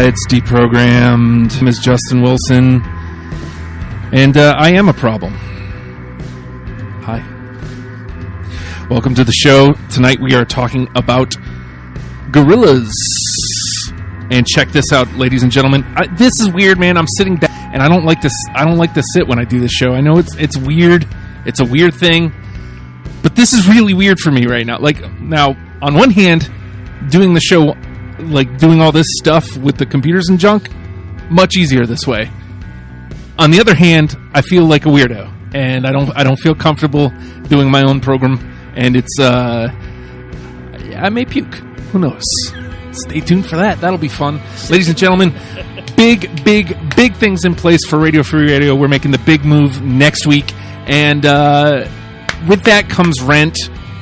It's Deprogrammed. My name is Justin Wilson, and I am a problem. Hi. Welcome to the show. Tonight we are talking about Gorillaz. And check this out, ladies and gentlemen. This is weird, man. I'm sitting back, and I don't like to sit when I do this show. I know it's weird. It's a weird thing, but this is really weird for me right now. Like, now, on one hand, doing the show, like doing all this stuff with the computers and junk, much easier this way. On the other hand, I feel like a weirdo, and I don't feel comfortable doing my own program, and it's I may puke. Who knows? Stay tuned for that. That'll be fun. Ladies and gentlemen, big things in place for Radio Free Radio. We're making the big move next week, and with that comes rent,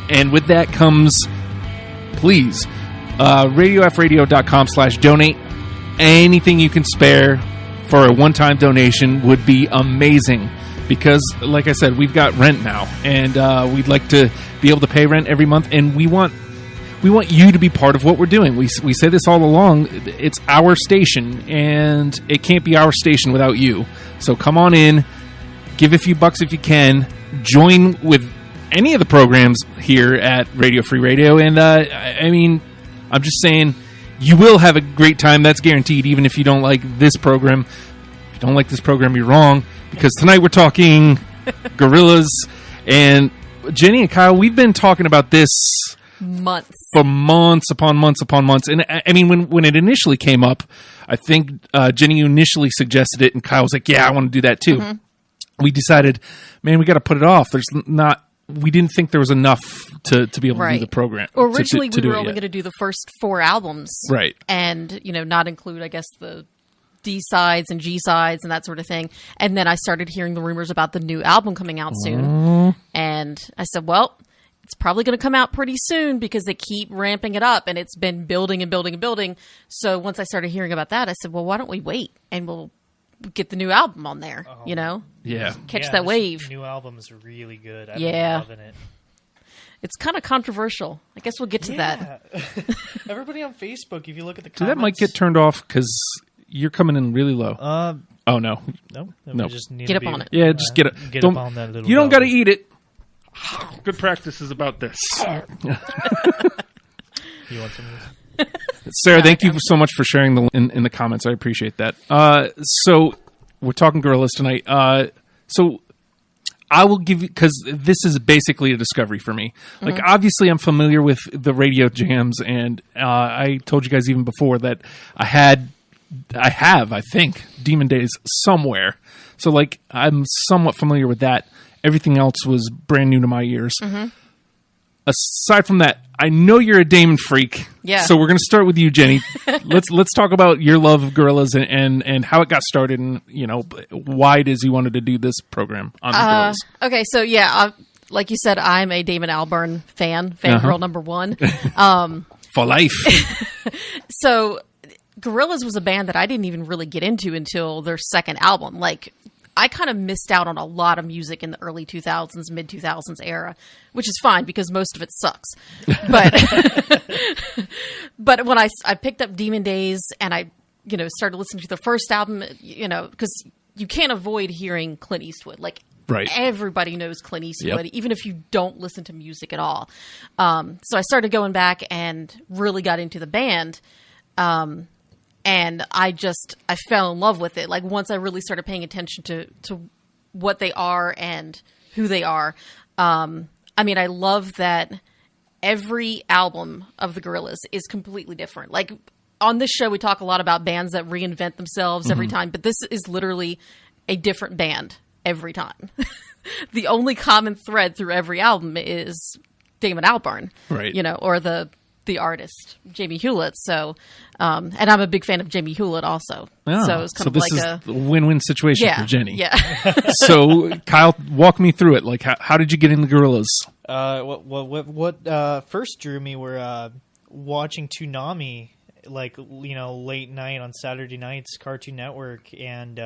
and with that comes, please, radiofradio.com/donate. Anything you can spare for a one-time donation would be amazing, because, like I said, we've got rent now, and we'd like to be able to pay rent every month, and we want you to be part of what we're doing. We say this all along. It's our station, and it can't be our station without you. So come on in, give a few bucks if you can, join with any of the programs here at Radio Free Radio, and I mean, I'm just saying, you will have a great time. That's guaranteed, even if you don't like this program. If you don't like this program, you're wrong, because tonight we're talking Gorillaz. And Jenny and Kyle, we've been talking about this for months upon months upon months. And I mean, when it initially came up, I think Jenny initially suggested it, and Kyle was like, yeah, I want to do that too. Mm-hmm. We decided, man, we got to put it off. We didn't think there was enough to be able to do the program. Originally, we were only going to do the first 4 albums. Right. And, not include, I guess, the D-sides and G-sides and that sort of thing. And then I started hearing the rumors about the new album coming out soon. And I said, well, it's probably going to come out pretty soon, because they keep ramping it up, and it's been building and building and building. So once I started hearing about that, I said, well, why don't we wait, and we'll get the new album on there, Yeah. Catch that wave. New album is really good. I've been loving it. It's kind of controversial. I guess we'll get to that. Everybody on Facebook, if you look at the comments. So that might get turned off, because you're coming in really low. Oh, no. No. Just need get to up on it. Yeah, just get it. Get up on that little You don't got to bell. eat it. Good practice is about this. You want some of this? Sarah, thank you so much for sharing the in the comments. I appreciate that. So we're talking Gorillaz tonight. So I will give you, because this is basically a discovery for me. Like, obviously, I'm familiar with the radio jams, and I told you guys even before that I have, I think, Demon Days somewhere. So, like, I'm somewhat familiar with that. Everything else was brand new to my ears. Aside from that, I know you're a Damon freak. Yeah. So we're going to start with you, Jenny. Let's talk about your love of Gorillaz and how it got started, and why it is you wanted to do this program on the Gorillaz. Okay, so yeah, like you said, I'm a Damon Albarn fangirl number 1. For life. So Gorillaz was a band that I didn't even really get into until their second album. Like, I kind of missed out on a lot of music in the early 2000s, mid 2000s era, which is fine because most of it sucks. But but when I picked up Demon Days and I started listening to the first album, because you can't avoid hearing Clint Eastwood. Like, right. Everybody knows Clint Eastwood, even if you don't listen to music at all. So I started going back and really got into the band. And I fell in love with it. Like, once I really started paying attention to what they are and who they are. I mean, I love that every album of the Gorillaz is completely different. Like, on this show, we talk a lot about bands that reinvent themselves every time, but this is literally a different band every time. The only common thread through every album is Damon Albarn, right? Or the artist Jamie Hewlett. So, and I'm a big fan of Jamie Hewlett also. Oh, so it's kind of like a win-win situation for Jenny. Yeah. So, Kyle, walk me through it. Like, how did you get in the Gorillaz? What first drew me were watching Toonami, like, late night on Saturday nights, Cartoon Network, and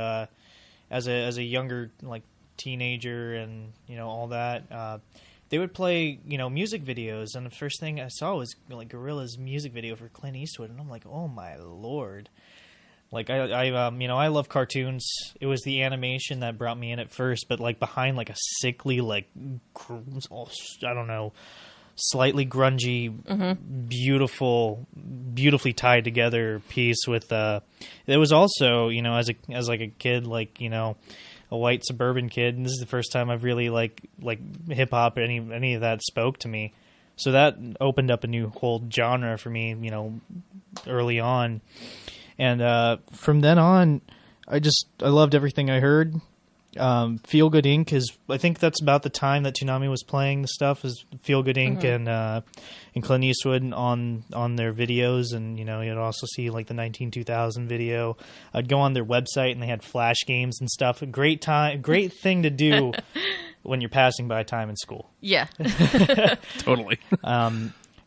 as a younger, like, teenager and all that. They would play, music videos, and the first thing I saw was like Gorillaz music video for Clint Eastwood, and I'm like, oh my lord! Like I love cartoons. It was the animation that brought me in at first, but like behind like a sickly, like I don't know, slightly grungy, beautifully tied together piece with. It was also, as a kid, like a white suburban kid, and this is the first time I've really like hip hop, any of that spoke to me. So that opened up a new whole genre for me, early on. And from then on, I loved everything I heard. Feel Good Inc. I think that's about the time that Toonami was playing the stuff, is Feel Good Inc. And Clint Eastwood on their videos. And, you'd also see like the 2000 video. I'd go on their website and they had flash games and stuff. Great thing to do when you're passing by time in school. Yeah. Totally.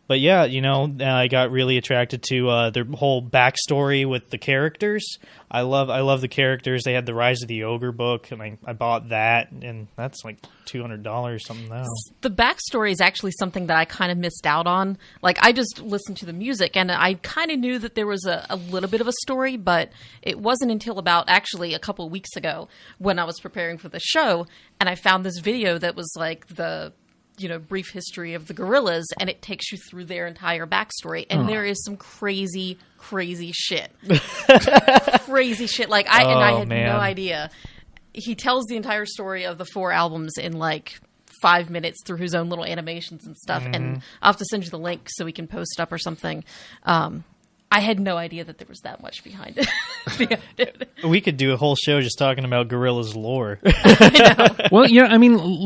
But yeah, I got really attracted to their whole backstory with the characters. I love the characters. They had the Rise of the Ogre book, and I bought that, and that's like $200 something now. The backstory is actually something that I kind of missed out on. Like, I just listened to the music, and I kind of knew that there was a little bit of a story, but it wasn't until about actually a couple of weeks ago when I was preparing for the show, and I found this video that was like the brief history of the Gorillaz, and it takes you through their entire backstory, and there is some crazy shit. Crazy shit. Like, I had no idea. He tells the entire story of the 4 albums in like 5 minutes through his own little animations and stuff, and I'll have to send you the link so we can post up or something. I had no idea that there was that much behind it. We could do a whole show just talking about Gorillaz lore. Well,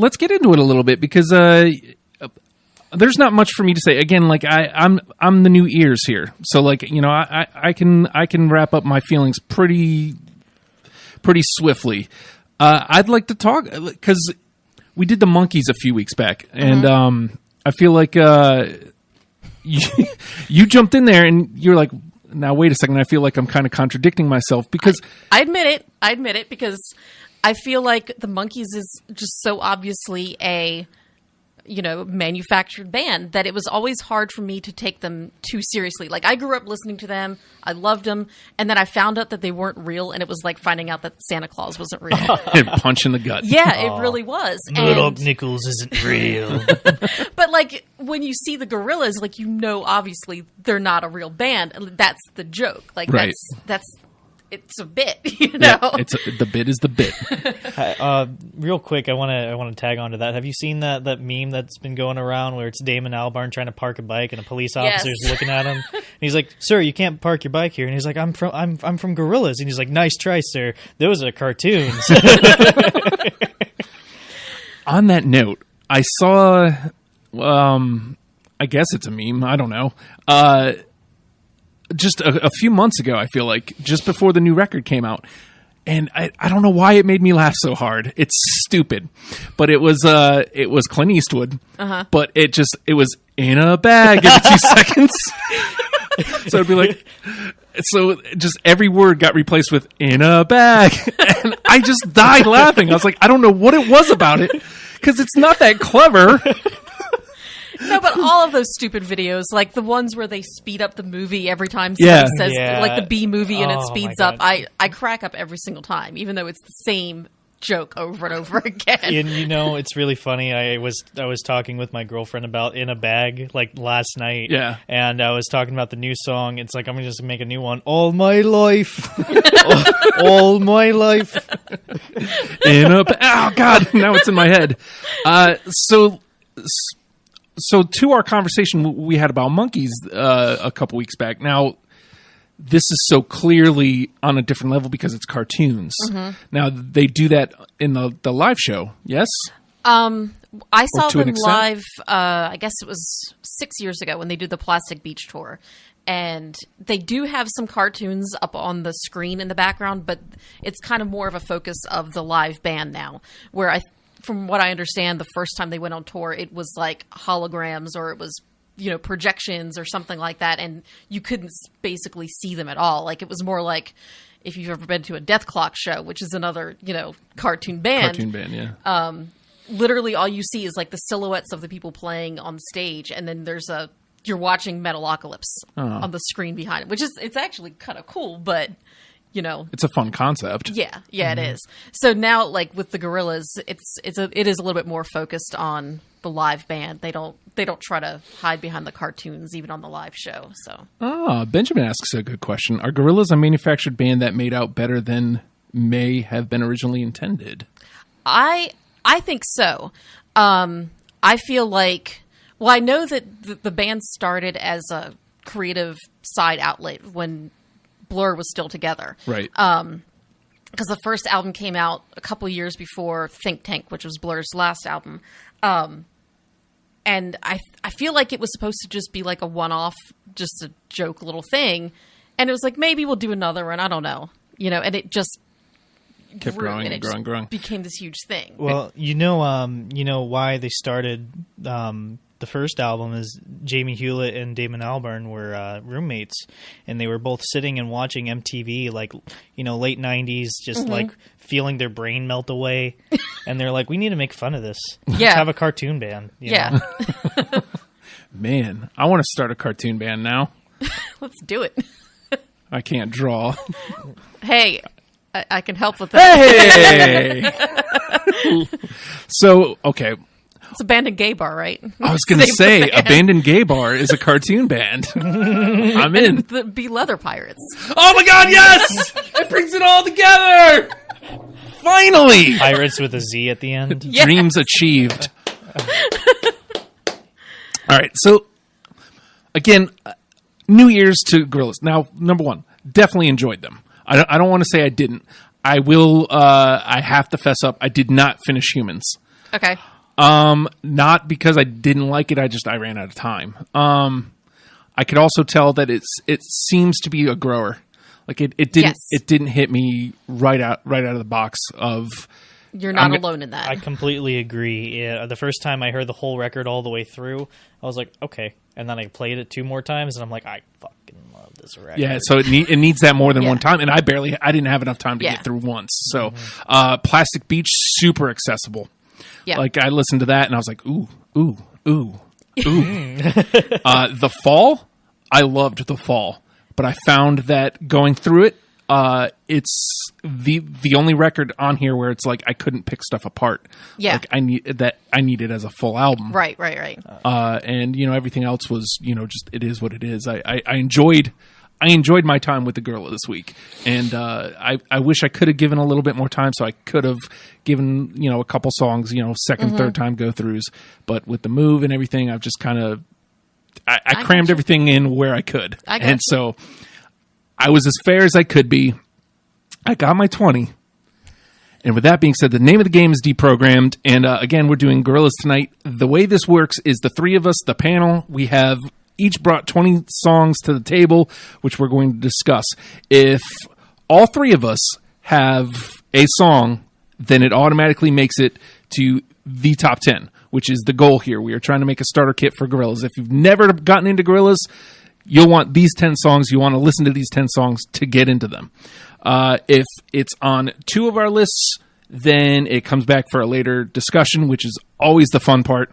let's get into it a little bit, because there's not much for me to say. Again, like I'm the new ears here, so like I can wrap up my feelings pretty swiftly. I'd like to talk, because we did the Monkees a few weeks back, and I feel like you jumped in there and you're like, now wait a second, I feel like I'm kind of contradicting myself, because I admit it, because I feel like the Monkees is just so obviously a manufactured band that it was always hard for me to take them too seriously. Like, I grew up listening to them, I loved them, and then I found out that they weren't real, and it was like finding out that Santa Claus wasn't real. Punch in the gut. Yeah, it really was. Rudolph Nichols isn't real. But like, when you see the Gorillaz, like, obviously they're not a real band. That's the joke. Like, right. that's it's a bit, Yeah, the bit is the bit. Real quick, I want to tag on to that. Have you seen that meme that's been going around where it's Damon Albarn trying to park a bike and a police officer's looking at him? And he's like, "Sir, you can't park your bike here." And he's like, "I'm from Gorillaz." And he's like, "Nice try, sir. Those are cartoons." On that note, I saw, I guess it's a meme. I don't know. Just a few months ago, I feel like, just before the new record came out. And I don't know why it made me laugh so hard. It's stupid. But it was Clint Eastwood. But it was in a bag every 2 seconds. So it'd be like, so just every word got replaced with in a bag. And I just died laughing. I was like, I don't know what it was about it, because it's not that clever. No, but all of those stupid videos, like the ones where they speed up the movie every time somebody says, like the B movie, and it speeds up, I crack up every single time, even though it's the same joke over and over again. And it's really funny. I was talking with my girlfriend about In a Bag like last night. Yeah. And I was talking about the new song. It's like, I'm gonna just make a new one. All my life. all my life. Oh God, now it's in my head. So to our conversation we had about Monkees a couple weeks back. Now, this is so clearly on a different level because it's cartoons. Now, they do that in the live show, yes? I saw them live, I guess it was 6 years ago when they did the Plastic Beach Tour. And they do have some cartoons up on the screen in the background, but it's kind of more of a focus of the live band now, where from what I understand, the first time they went on tour, it was like holograms, or it was, projections or something like that. And you couldn't basically see them at all. Like, it was more like if you've ever been to a Death Clock show, which is another, cartoon band. Cartoon band, yeah. Literally all you see is like the silhouettes of the people playing on stage. And then you're watching Metalocalypse on the screen behind it, it's actually kind of cool, but It's a fun concept. Yeah, it is. So now, like with the Gorillaz, it is a little bit more focused on the live band. They don't try to hide behind the cartoons even on the live show. So, Benjamin asks a good question: are Gorillaz a manufactured band that made out better than may have been originally intended? I think so. I feel like, well, I know that the band started as a creative side outlet when Blur was still together. Right. Because the first album came out a couple years before Think Tank, which was Blur's last album. And I feel like it was supposed to just be like a one-off, just a joke little thing. And it was like, maybe we'll do another one. I don't know. And it just kept growing and growing. Became this huge thing. Well, you know why they started the first album is Jamie Hewlett and Damon Albarn were roommates, and they were both sitting and watching MTV, like, late 90s, just like feeling their brain melt away. And they're like, we need to make fun of this. Let's have a cartoon band. You know? Man, I want to start a cartoon band now. Let's do it. I can't draw. Hey, I can help with that. Hey! So, okay. It's Abandoned Gay Bar, right? I was going to say, Abandoned Gay Bar is a cartoon band. I'm in. The Be Leather Pirates. Oh my god, yes! It brings it all together! Finally! Pirates with a Z at the end. Yeah. Dreams achieved. All right, so, again, New Year's to Gorillaz. Now, number one, definitely enjoyed them. I don't want to say I didn't. I will, I have to fess up, I did not finish Humans. Okay. Not because I didn't like it. I ran out of time. I could also tell that it seems to be a grower. Like it didn't hit me right out of the box of. You're not alone in that. I completely agree. Yeah, the first time I heard the whole record all the way through, I was like, okay. And then I played it 2 more times, and I'm like, I fucking love this record. Yeah, so it needs that more than one time, and I didn't have enough time to get through once. So, Plastic Beach, super accessible. Yeah. Like, I listened to that, and I was like, ooh, ooh, ooh, ooh. The Fall, I loved The Fall. But I found that going through it, it's the only record on here where it's like I couldn't pick stuff apart. Yeah. Like, I need it as a full album. Right. And, everything else was, just it is what it is. I enjoyed my time with the Gorillaz this week, and I wish I could have given a little bit more time, so I could have given a couple songs, second, third time go throughs. But with the move and everything, I've just kind of I crammed everything in where I could, and so I was as fair as I could be. I got my 20. And with that being said, the name of the game is Deprogrammed, and again, we're doing Gorillaz tonight. The way this works is the three of us, the panel, we have each brought 20 songs to the table, which we're going to discuss. If all three of us have a song, then it automatically makes it to the top 10, which is the goal here. We are trying to make a starter kit for Gorillaz. If you've never gotten into Gorillaz, you'll want these 10 songs. You want to listen to these 10 songs to get into them. If it's on 2 of our lists, then it comes back for a later discussion, which is always the fun part.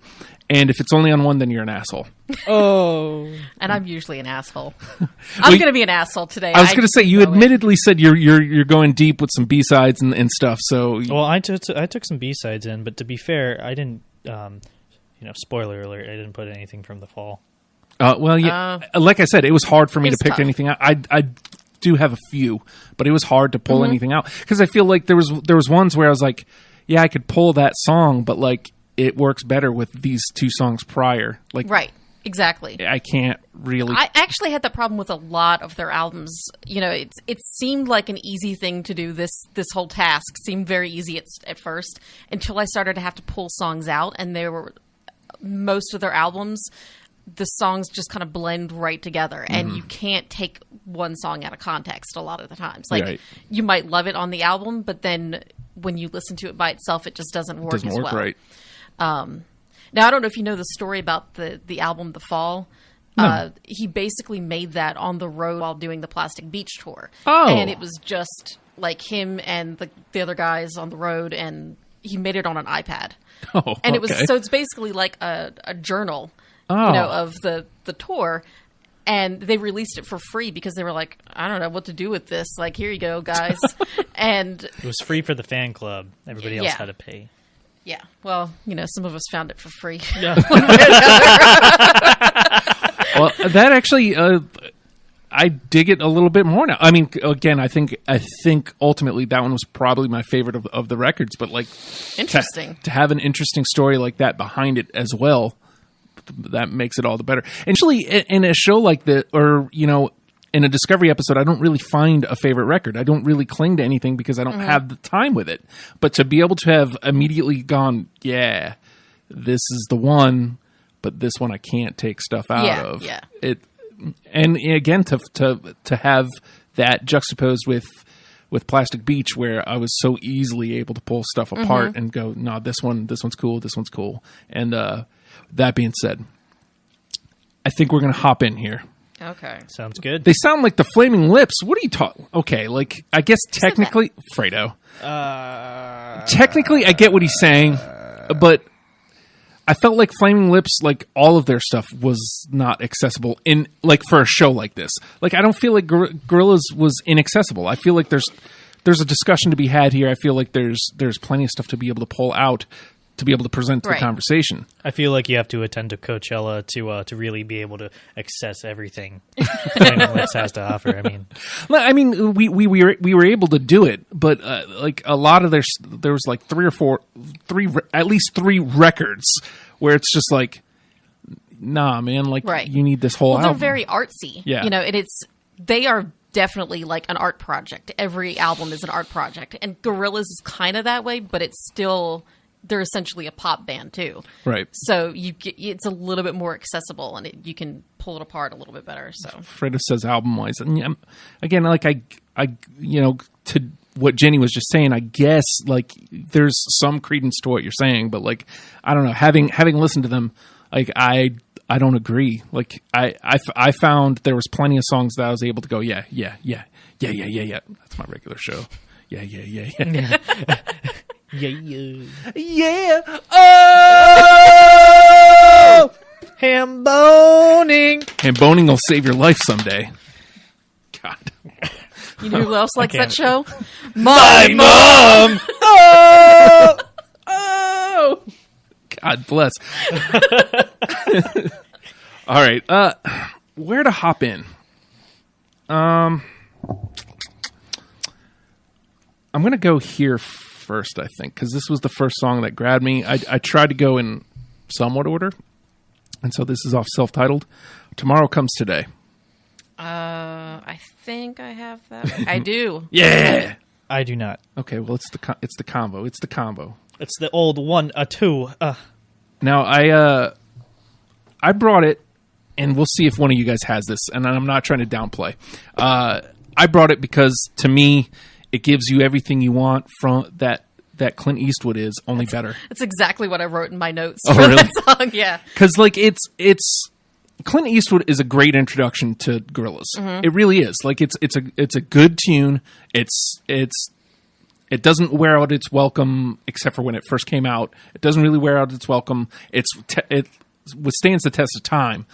And if it's only on 1, then you're an asshole. Oh. And I'm usually an asshole. I'm going to be an asshole today. I was going to say, you admittedly said you're going deep with some B-sides and stuff. So, well, I took some B-sides in, but to be fair, I didn't, spoiler alert, I didn't put anything from The Fall. Well, yeah, like I said, it was hard for me to pick anything out. I do have a few, but it was hard to pull anything out. Because I feel like there was ones where I was like, yeah, I could pull that song, but like, it works better with these 2 songs prior. Like, right, exactly. I can't really. I actually had that problem with a lot of their albums. It seemed like an easy thing to do. This whole task seemed very easy at first until I started to have to pull songs out, and most of their albums, the songs just kind of blend right together, and you can't take one song out of context a lot of the times. Like, you might love it on the album, but then when you listen to it by itself, it just doesn't work as well. Right. Now, I don't know if you know the story about the album The Fall. No. He basically made that on the road while doing the Plastic Beach tour. Oh. And it was just like him and the other guys on the road, and he made it on an iPad. Oh, and it's basically like a journal, of the tour. And they released it for free because they were like, I don't know what to do with this. Like, here you go, guys. And it was free for the fan club. Everybody else had to pay. Yeah. Well, some of us found it for free. Yeah. Well, that actually, I dig it a little bit more now. I mean, again, I think ultimately that one was probably my favorite of the records. But like, interesting to have an interesting story like that behind it as well. That makes it all the better. And actually, in a show like that, or in a Discovery episode, I don't really find a favorite record. I don't really cling to anything because I don't have the time with it. But to be able to have immediately gone, yeah, this is the one, but this one I can't take stuff out of. Yeah. And again, to have that juxtaposed with Plastic Beach, where I was so easily able to pull stuff apart and go, no, this one's cool. And that being said, I think we're going to hop in here. Okay. Sounds good. They sound like the Flaming Lips. What are you talking? Okay, like, I guess technically, Fredo. Technically, I get what he's saying, but I felt like Flaming Lips, like, all of their stuff was not accessible in, like, for a show like this. Like, I don't feel like Gorillaz was inaccessible. I feel like there's a discussion to be had here. I feel like there's plenty of stuff to be able to pull out to be able to present to the conversation. I feel like you have to attend to Coachella to really be able to access everything Flaming Lips has to offer. I mean, we were able to do it, but like a lot of there was like at least three records where it's just like, nah, man, like you need this whole album. They're very artsy, and they are definitely like an art project. Every album is an art project, and Gorillaz is kind of that way, but it's still. They're essentially a pop band too, right? So it's a little bit more accessible, and you can pull it apart a little bit better. So Fredo says album wise, and again, like I to what Jenny was just saying, I guess like there's some credence to what you're saying, but like I don't know, having listened to them, like I don't agree. Like I found there was plenty of songs that I was able to go, yeah. That's my regular show. Yeah. Yeah. Oh! Ham-boning will save your life someday. God. You know who else likes that show? My mom! Oh! God bless. All right. Where to hop in? I'm going to go here first, I think, because this was the first song that grabbed me. I tried to go in somewhat order, and so this is off self-titled. Tomorrow Comes Today. I think I have that. I do. Yeah, I do not. Okay, well it's the combo. It's the combo. It's the old 1, 2. Now I brought it, and we'll see if one of you guys has this. And I'm not trying to downplay. I brought it because to me, it gives you everything you want from that Clint Eastwood is, only better. That's exactly what I wrote in my notes for really? That song. Yeah, because like it's Clint Eastwood is a great introduction to Gorillaz. Mm-hmm. It really is. Like it's a good tune. It doesn't wear out its welcome, except for when it first came out. It doesn't really wear out its welcome. It withstands the test of time.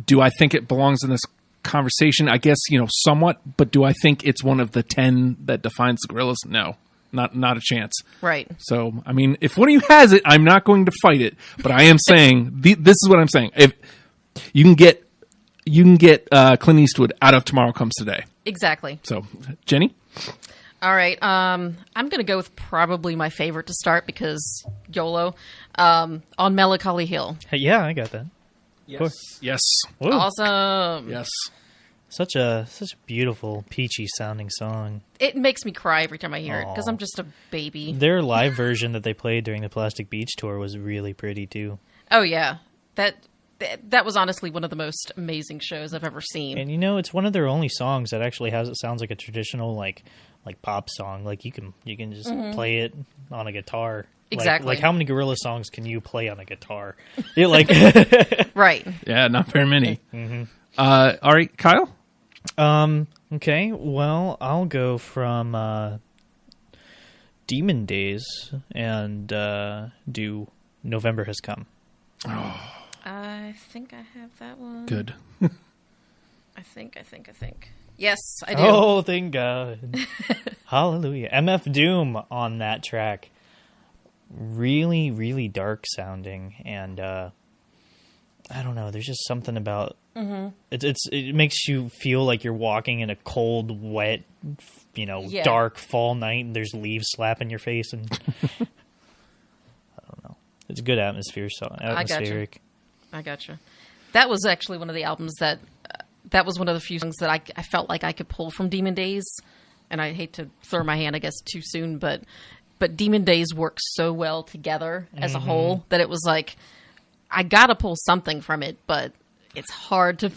Do I think it belongs in this conversation? I guess, somewhat, but do I think it's one of the 10 that defines the Gorillaz? No, not a chance. Right. So, I mean, if one of you has it, I'm not going to fight it, but I am saying, this is what I'm saying. If you can get Clint Eastwood out of Tomorrow Comes Today. Exactly. So, Jenny? All right. I'm going to go with probably my favorite to start because YOLO, on Melancholy Hill. Hey, yeah, I got that. Yes. Whoa. Awesome. Yes. Such a beautiful, peachy sounding song. It makes me cry every time I hear it because I'm just a baby. Their live version that they played during the Plastic Beach tour was really pretty too. Oh yeah, that was honestly one of the most amazing shows I've ever seen. And it's one of their only songs that actually sounds like a traditional like pop song. Like you can just play it on a guitar. Exactly. Like how many Gorillaz songs can you play on a guitar? Right. Yeah, not very many. Mm-hmm. All right, Kyle? Okay, well, I'll go from Demon Days and do November Has Come. Oh. I think I have that one. Good. I think. Yes, I do. Oh, thank God. Hallelujah. MF Doom on that track. Really, really dark sounding. And I don't know. There's just something about it makes you feel like you're walking in a cold, wet, dark fall night and there's leaves slapping your face. And I don't know. It's a good atmospheric. I gotcha. That was actually one of the albums that was one of the few songs that I felt like I could pull from Demon Days. And I hate to throw my hand, I guess, too soon, but Demon Days work so well together as a whole that it was like, I gotta pull something from it, but it's hard to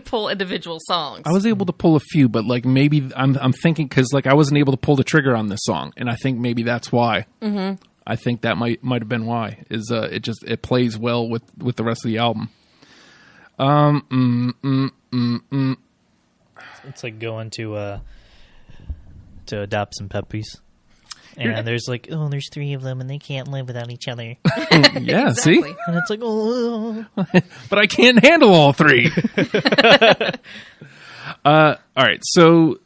pull individual songs. I was able to pull a few, but like maybe I'm thinking because like I wasn't able to pull the trigger on this song, and I think maybe that's why. Mm-hmm. I think that might have been why. Is it plays well with the rest of the album. It's like going to adopt some puppies. And there's like, there's 3 of them, and they can't live without each other. Yeah, exactly. See? And it's like, oh. But I can't handle all 3. All right, so...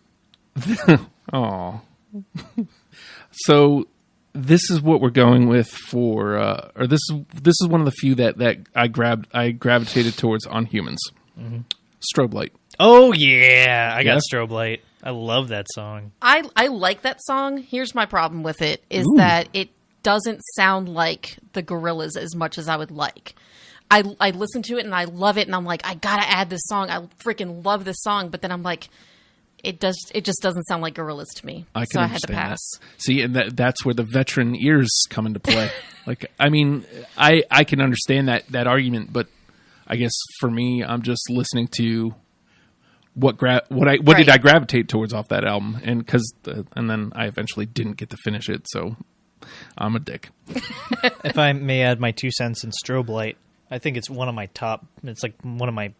So this is what we're going with for... or this is one of the few that I gravitated towards on Humans. Mm-hmm. Strobe Light. Oh, yeah. I got Strobe Light. I love that song. I like that song. Here's my problem with it, is that it doesn't sound like the Gorillaz as much as I would like. I listen to it and I love it, and I'm like, I gotta add this song. I freaking love this song, but then I'm like, it just doesn't sound like Gorillaz to me. I had to pass. That. See, and that's where the veteran ears come into play. Like, I mean, I can understand that argument, but I guess for me, I'm just listening to what did I gravitate towards off that album, and then I eventually didn't get to finish it, so I'm a dick. If I may add my 2 cents in Strobe Light, I think it's one of my top. It's like one of my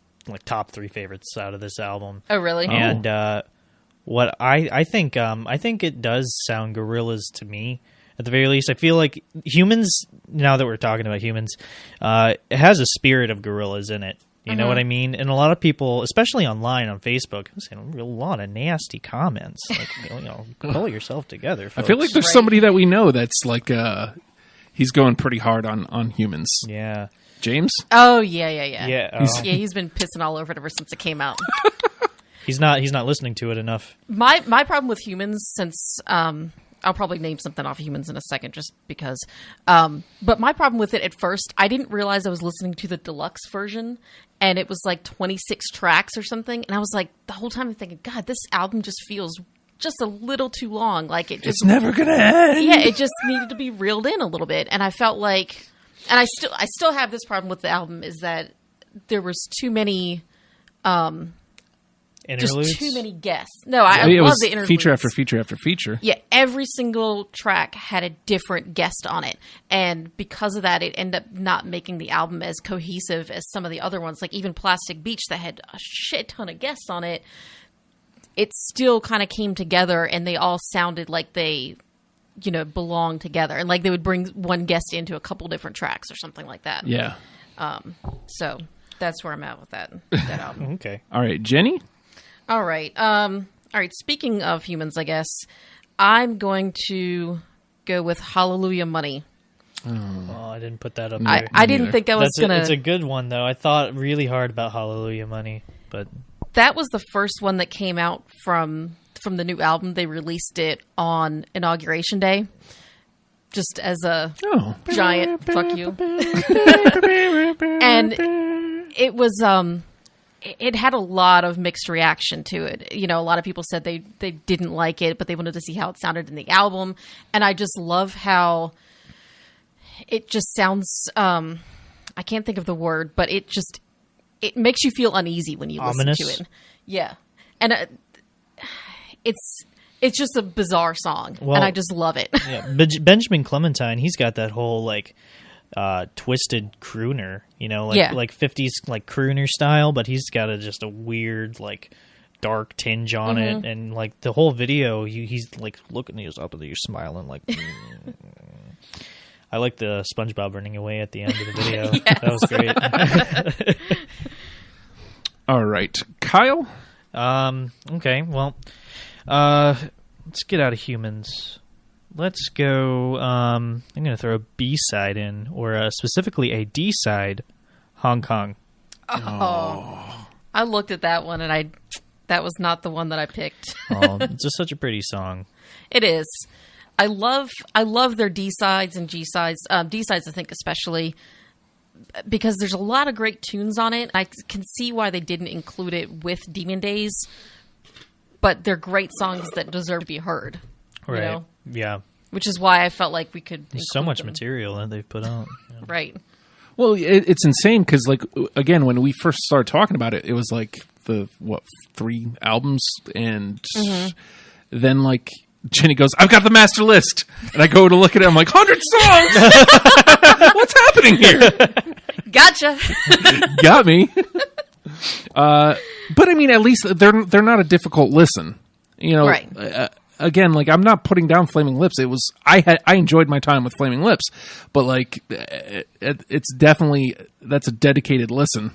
top 3 favorites out of this album. Oh, really? And what I think it does sound Gorillaz to me. At the very least, I feel like Humans. Now that we're talking about Humans, it has a spirit of Gorillaz in it. You know what I mean? And a lot of people, especially online on Facebook, I'm seeing a lot of nasty comments. Like, pull yourself together, folks. I feel like there's somebody that we know that's like, he's going pretty hard on Humans. Yeah. James? Oh, yeah. Yeah. He's been pissing all over it ever since it came out. He's not listening to it enough. My problem with Humans, since I'll probably name something off of Humans in a second just because. But my problem with it at first, I didn't realize I was listening to the deluxe version, and it was like 26 tracks or something. And I was like, the whole time I'm thinking, God, this album just feels just a little too long. Like it's never going to end. Yeah, it just needed to be reeled in a little bit. And I felt like, and I still have this problem with the album, is that there was too many... interludes? Just too many guests. No, I love the interludes. Feature after feature after feature. Yeah, every single track had a different guest on it. And because of that, it ended up not making the album as cohesive as some of the other ones. Like even Plastic Beach that had a shit ton of guests on it, it still kind of came together and they all sounded like they, belonged together. And like they would bring one guest into a couple different tracks or something like that. Yeah. So that's where I'm at with that album. Okay. All right, Jenny? All right. Speaking of Humans, I guess I'm going to go with Hallelujah Money. Oh, I didn't put that up there. I didn't think I was going to... It's a good one, though. I thought really hard about Hallelujah Money, but... That was the first one that came out from the new album. They released it on Inauguration Day. Just as a giant fuck you. And it was... It had a lot of mixed reaction to it. A lot of people said they didn't like it, but they wanted to see how it sounded in the album. And I just love how it just sounds, I can't think of the word, but it makes you feel uneasy when you ominous. Listen to it. Yeah. And it's just a bizarre song, and I just love it. Yeah, Benjamin Clementine, he's got that whole, twisted crooner, like 50s like crooner style, but he's got just a weird dark tinge on it, and the whole video he's looking at us up and he's smiling I like the SpongeBob running away at the end of the video. That was great. All right, Kyle. Okay. Well, let's get out of humans. Let's go. I'm going to throw a B-side in, or specifically a D-side. Hong Kong. Oh. I looked at that one, and that was not the one that I picked. Oh, it's just such a pretty song. It is. I love their D-sides and G-sides. D-sides, I think, especially because there's a lot of great tunes on it. I can see why they didn't include it with Demon Days, but they're great songs that deserve to be heard. Right. You know? Yeah. Which is why I felt like we could. There's so much them. material that they've put out. Yeah. Right. Well, it's insane because, like, again, when we first started talking about it, it was like 3 albums, and then like Jenny goes, "I've got the master list," and I go to look at it. I'm like, 100 songs. What's happening here? Gotcha. Got me. But I mean, at least they're not a difficult listen. You know, right. Again, like, I'm not putting down Flaming Lips. It was I enjoyed my time with Flaming Lips, but like it's definitely, that's a dedicated listen.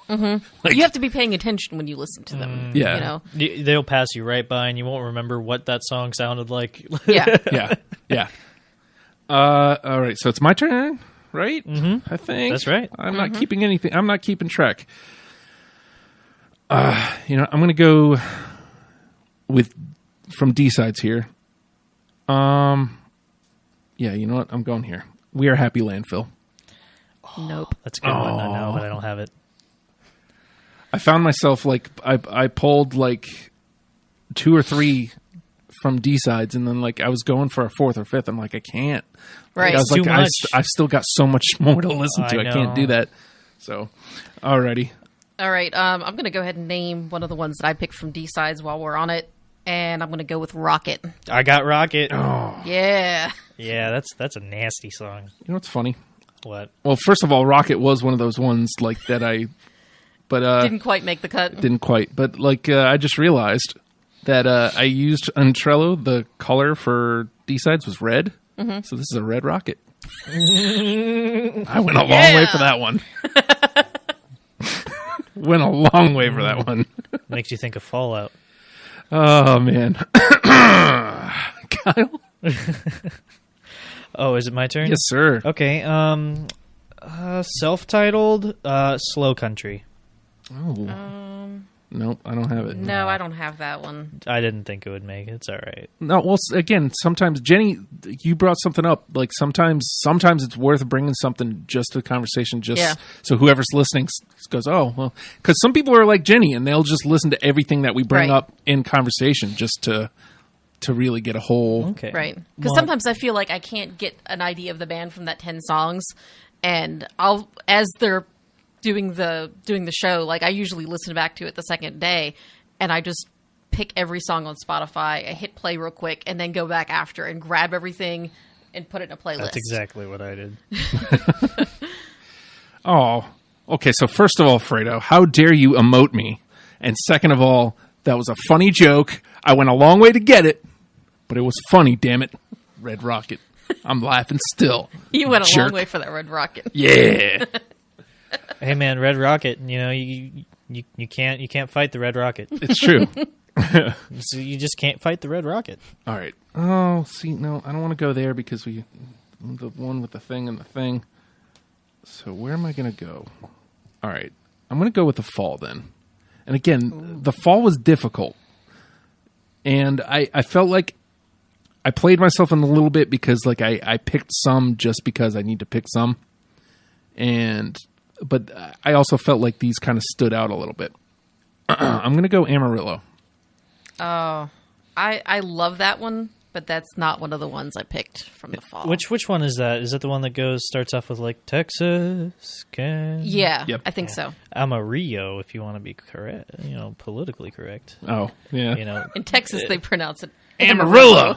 Mm-hmm. Like, you have to be paying attention when you listen to them. Yeah, you know, they'll pass you right by, and you won't remember what that song sounded like. Yeah, yeah. All right, so it's my turn, right? Mm-hmm. I think that's right. I'm not keeping anything. I'm not keeping track. You know, I'm going to go with from D-sides here. Yeah, you know what? I'm going here. We Are Happy Landfill. Nope. That's a good one. I know, but I don't have it. I found myself like I pulled like 2 or 3 from D-sides, and then like I was going for a 4th or 5th. I'm like, I can't. Right. Like, I was Too like, much. I've still got so much more to listen to. I can't do that. So, alrighty. All right. I'm going to go ahead and name one of the ones that I picked from D-sides while we're on it, and I'm going to go with Rocket. I got Rocket. Oh, Yeah. Yeah, that's a nasty song. you know what's funny? What? Well, first of all, Rocket was one of those ones like that but Didn't quite make the cut. didn't quite. But like I just realized that I used on Trello, the color for D-sides was red. Mm-hmm. So this is a red Rocket. I went a long way for that one. Went a long way for that one. Makes you think of Fallout. Oh, man. Kyle? Oh, is it my turn? Yes, sir. Okay. Self-titled Slow Country. Oh. Nope, I don't have it. No, I don't have that one. I didn't think it would make it. It's all right. No, well, again, sometimes, Jenny, you brought something up. Like, sometimes it's worth bringing something just to the conversation, so whoever's listening goes, oh, well, because some people are like Jenny, and they'll just listen to everything that we bring up in conversation just to really get a whole... Okay. Right. Because sometimes I feel like I can't get an idea of the band from that 10 songs, and as they're doing the show, like I usually listen back to it the second day, and I just pick every song on Spotify, I hit play real quick, and then go back after and grab everything and put it in a playlist. That's exactly what I did. Oh, okay. So first of all, Fredo, how dare you emote me? And second of all, that was a funny joke. I went a long way to get it, but it was funny, damn it. Red Rocket. I'm laughing still. You went a Jerk. long way for that Red Rocket. Yeah. Hey man, Red Rocket. You know you can't fight the Red Rocket. It's true. So you just can't fight the Red Rocket. All right. Oh, see, no, I don't want to go there because the one with the thing and the thing. So where am I going to go? All right. I'm going to go with the Fall then. And again, the Fall was difficult. And I felt like I played myself in a little bit because like I picked some just because I need to pick some. But I also felt like these kind of stood out a little bit. I'm going to go Amarillo. Oh, I love that one, but that's not one of the ones I picked from the Fall. Which one is that? Is that the one that starts off with like Texas? Yeah, Yep. I think so. Amarillo, if you want to be correct, politically correct. Oh, yeah. In Texas, they pronounce it Amarillo.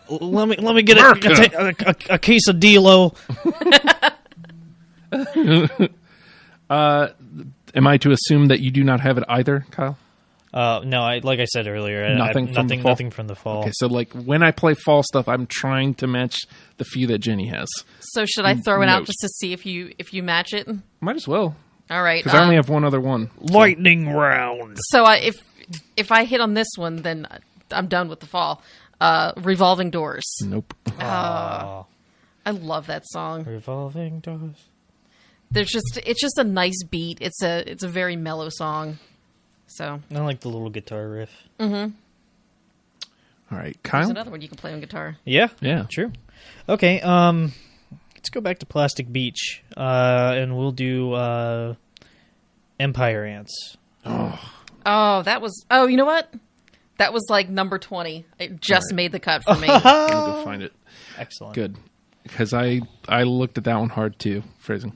Let me get a quesadillo. Am I to assume that you do not have it either, Kyle? No, like I said earlier, Nothing from the Fall? Okay, so like when I play Fall stuff, I'm trying to match the few that Jenny has. So should I throw it out just to see if you match it? Might as well. All right. Because I only have one other one. Lightning round. So if I hit on this one, then I'm done with the fall. Revolving Doors. Nope. I love that song. Revolving doors. It's just a nice beat. It's a very mellow song. So I like the little guitar riff. Mm-hmm. All right, There's Kyle. another one you can play on guitar. Yeah. True. Okay. Let's go back to Plastic Beach, and we'll do Empire Ants. Oh, that was. Oh, you know what? That was like number 20. It just made the cut for me. I'm gonna go find it. Excellent. Good, because I looked at that one hard too. Phrasing.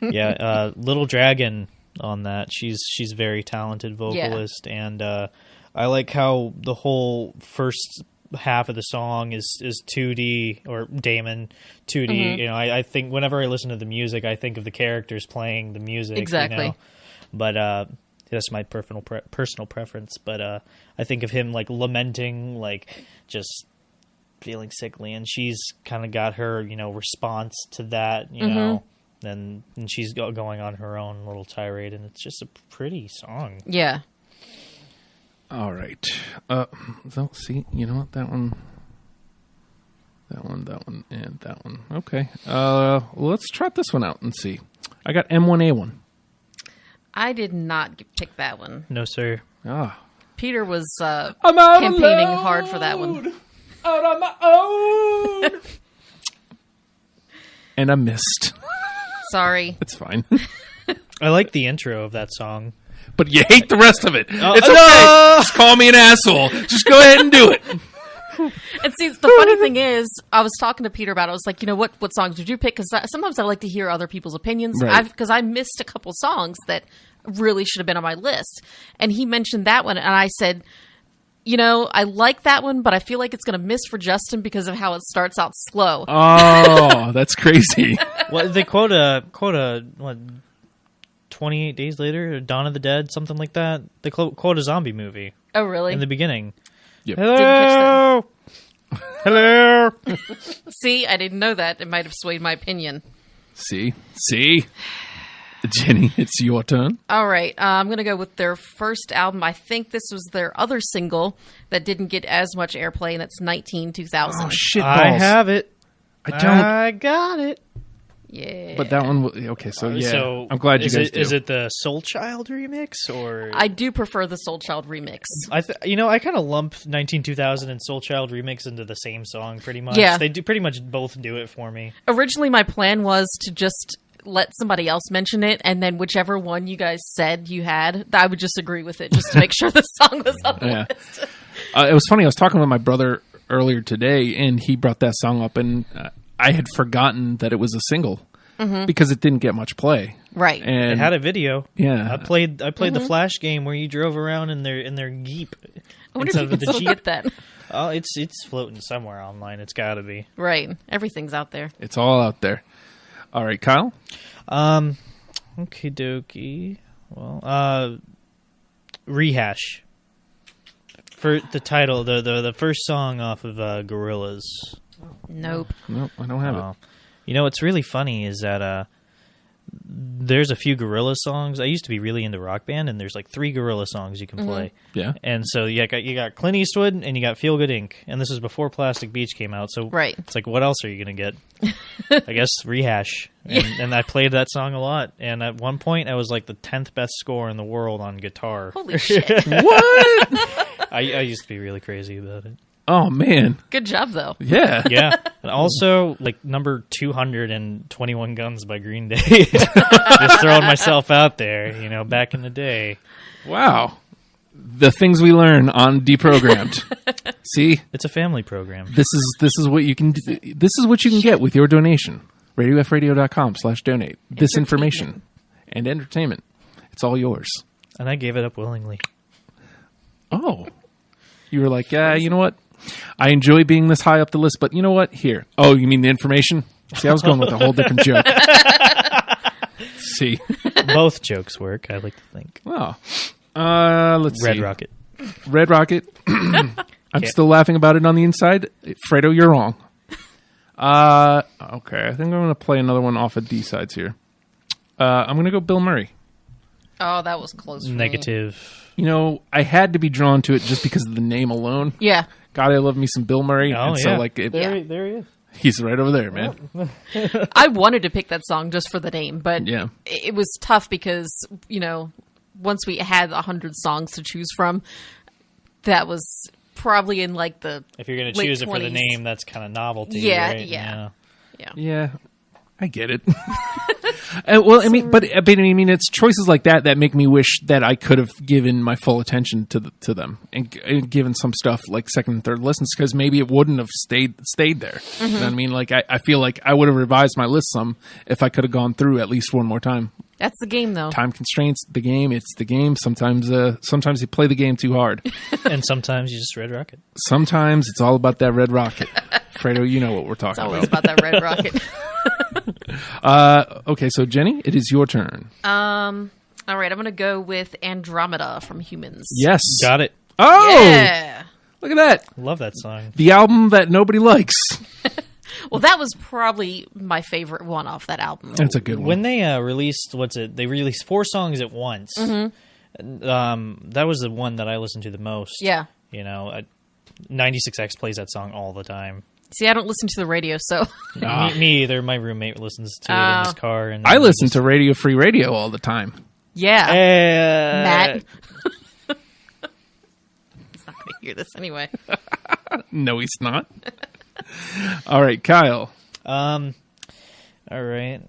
Yeah, Little Dragon on that. She's very talented vocalist, and I like how the whole first half of the song is 2D, or Damon 2D. Mm-hmm. You know, I think whenever I listen to the music, I think of the characters playing the music. Exactly. You know? But that's my personal preference. But I think of him like lamenting, like just feeling sickly, and she's kind of got her, response to that, you know. And she's going on her own little tirade, and it's just a pretty song. Yeah. All right. So see, you know what? That one, and that one. Okay. Let's trot this one out and see. I got M1A1. I did not pick that one. No, sir. Peter was I'm out campaigning alone, hard for that one. Out on my own. And I missed. Sorry. It's fine. I like the intro of that song. But you hate the rest of it. Oh, It's okay. no! Just call me an asshole. Just go ahead and do it. And see, the funny thing is, I was talking to Peter about it. I was like, what songs did you pick? Because sometimes I like to hear other people's opinions. Right. Because I missed a couple songs that really should have been on my list. And he mentioned that one, and I said, I like that one, but I feel like it's going to miss for Justin because of how it starts out slow. Oh, that's crazy. Well, they quote what, 28 Days Later, or Dawn of the Dead, something like that. They quote a zombie movie Oh, really? in the beginning. Yep. Hello! Hello! See, I didn't know that. It might have swayed my opinion. See? Jenny, it's your turn. All right. I'm going to go with their first album. I think this was their other single that didn't get as much airplay, and it's 2000. Oh, shit I balls. have it. I don't. I got it. Yeah. But that one... Okay, so yeah. So I'm glad you guys do. Is it the Soul Child remix, or... I do prefer the Soul Child remix. I kind of lump 2000 and Soul Child remix into the same song pretty much. Yeah. They do pretty much both do it for me. Originally, my plan was to just let somebody else mention it, and then whichever one you guys said you had, I would just agree with it, just to make sure the song was on the Yeah. list. It was funny. I was talking with my brother earlier today, and he brought that song up, and I had forgotten that it was a single because it didn't get much play. Right. And It had a video. yeah, I played the Flash game where you drove around in their Jeep I wonder instead if you of can the still Jeep. get that. Oh, it's floating somewhere online. It's got to be. Right. Everything's out there. it's all out there. All right, Kyle. Okie dokie. Well, Rehash. For the title, the first song off of Gorillaz. Nope. No, I don't have it. Oh. What's really funny is that there's a few Gorillaz songs. I used to be really into Rock Band, and there's like 3 Gorillaz songs you can play. Yeah. And so you got Clint Eastwood, and you got Feel Good Inc. And this was before Plastic Beach came out. So Right. it's like, what else are you going to get? I guess Rehash. And I played that song a lot. And at one point, I was like the 10th best score in the world on guitar. Holy shit. What? I used to be really crazy about it. Oh man. Good job, though. Yeah. Yeah. And also, like, number 221 Guns by Green Day. Just throwing myself out there, back in the day. Wow. The things we learn on Deprogrammed. See, It's a family program. this is what you can do. This is what you can get with your donation. RadioFradio.com/donate. This information and entertainment. It's all yours. And I gave it up willingly. Oh. You were like, yeah, you know what? I enjoy being this high up the list, but you know what? Here. Oh, you mean the information? See, I was going with a whole different joke. See. Both jokes work, I like to think. Oh. Let's Red see. Rocket. Red Rocket. I'm still laughing about it on the inside. Fredo, you're wrong. Okay, I think I'm going to play another one off of D-sides here. I'm going to go Bill Murray. Oh, that was close. For Negative. You know, I had to be drawn to it just because of the name alone. Me. Yeah. God, I love me some Bill Murray. Oh, and so, like, there he is. he's right over there, man. I wanted to pick that song just for the name, but Yeah. it was tough because, you know, once we had 100 songs to choose from, that was probably in like the If you're going to late choose it for the 20s. name, that's kind of novelty. Yeah, right? yeah. Yeah, I get it. Well, I mean, but I mean, it's choices like that that make me wish that I could have given my full attention to them and given some stuff like second and third listens, because maybe it wouldn't have stayed there. You know what I mean, like I feel like I would have revised my list some if I could have gone through at least one more time. That's the game, though. Time constraints, the game. It's the game. Sometimes you play the game too hard. And sometimes you just Red Rocket. Sometimes it's all about that red rocket. Fredo, you know what we're It's talking always about. about that red rocket. Okay, so Jenny, it is your turn. All right, I'm going to go with Andromeda from Humans. Yes. Got it. Oh, Yeah. look at that. Love that song. The album that nobody likes. Well, that was probably my favorite one off that album. That's a good one. When they released, they released 4 songs at once. That was the one that I listened to the most. Yeah. You know, 96X plays that song all the time. See, I don't listen to the radio, so Me either. My roommate listens to it in his car. And I listen to Radio Free Radio all the time. yeah. Matt. He's not going to hear this anyway. No, he's not. All right, Kyle. All right.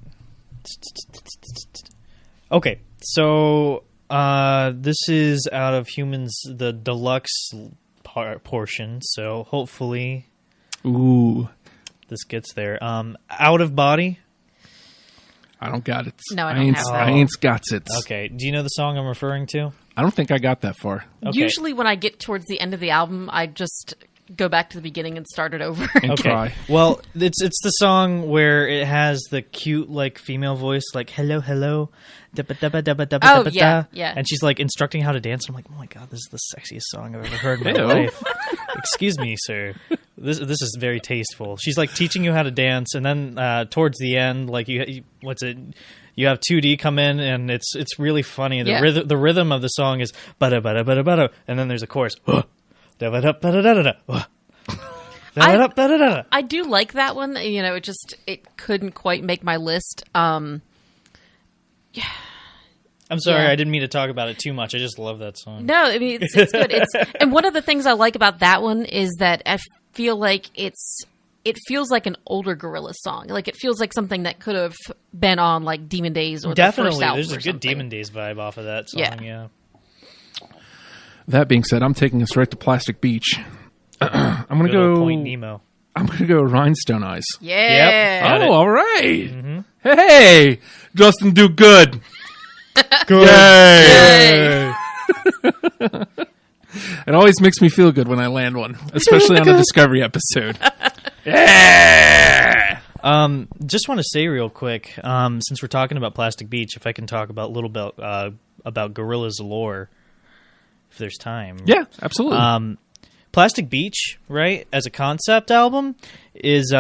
Okay, so this is out of Humans, the deluxe portion. So hopefully, Ooh, this gets there. Out of Body. I don't got it. No, I don't have that. I ain't got it. Okay, do you know the song I'm referring to? I don't think I got that far. Okay. Usually when I get towards the end of the album, I just go back to the beginning and start it over. And try. Well, it's the song where it has the cute like female voice, like hello, hello, Oh, yeah, yeah. and she's like instructing how to dance. I'm like, oh my god, this is the sexiest song I've ever heard in my Ew. life. Excuse me, sir. This is very tasteful. She's like teaching you how to dance, and then towards the end, like you what's it? You have 2D come in, and it's really funny. The Yeah. rhythm of the song is bada bada bada bada, and then there's a chorus. I do like that one. You know, it couldn't quite make my list. I'm sorry, Yeah. I didn't mean to talk about it too much. I just love that song. No, I mean it's good. And one of the things I like about that one is that I feel like it feels like an older Gorillaz song. Like it feels like something that could have been on like Demon Days or Definitely, the first album there's a or good something. Demon Days vibe off of that song. Yeah. That being said, I'm taking us right to Plastic Beach. I'm gonna Good old go. Point Nemo. I'm gonna go Rhinestone Eyes. Yeah. Got it. All right. Hey, Justin, do good. Good. Yay! It always makes me feel good when I land one, especially on a Discovery episode. Yeah. Just want to say real quick, since we're talking about Plastic Beach, if I can talk about a little bit about Gorillaz lore, if there's time. Yeah, absolutely. Plastic Beach, right, as a concept album, is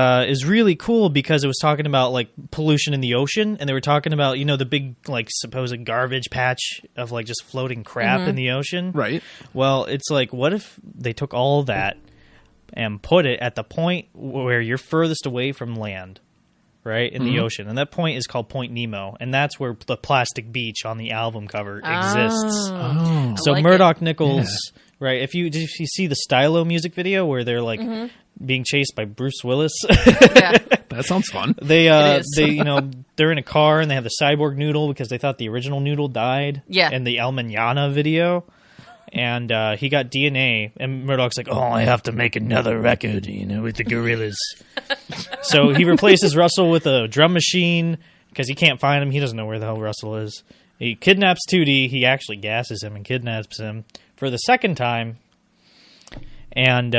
really cool because it was talking about like pollution in the ocean, and they were talking about the big like supposed garbage patch of like just floating crap in the ocean. Right. Well, it's like, what if they took all that and put it at the point where you're furthest away from land, right, in the ocean, and that point is called Point Nemo, and that's where the Plastic Beach on the album cover exists. Oh. So like Murdoch Nichols, right? If you see the Stylo music video where they're like being chased by Bruce Willis, Yeah. That sounds fun. they It is. they're in a car and they have the cyborg Noodle because they thought the original Noodle died. Yeah. In the El Manana video, and he got DNA, and Murdoch's like, "Oh, I have to make another record, with the Gorillaz." So he replaces Russell with a drum machine because he can't find him. He doesn't know where the hell Russell is. He kidnaps 2D. He actually gasses him and kidnaps him for the second time, and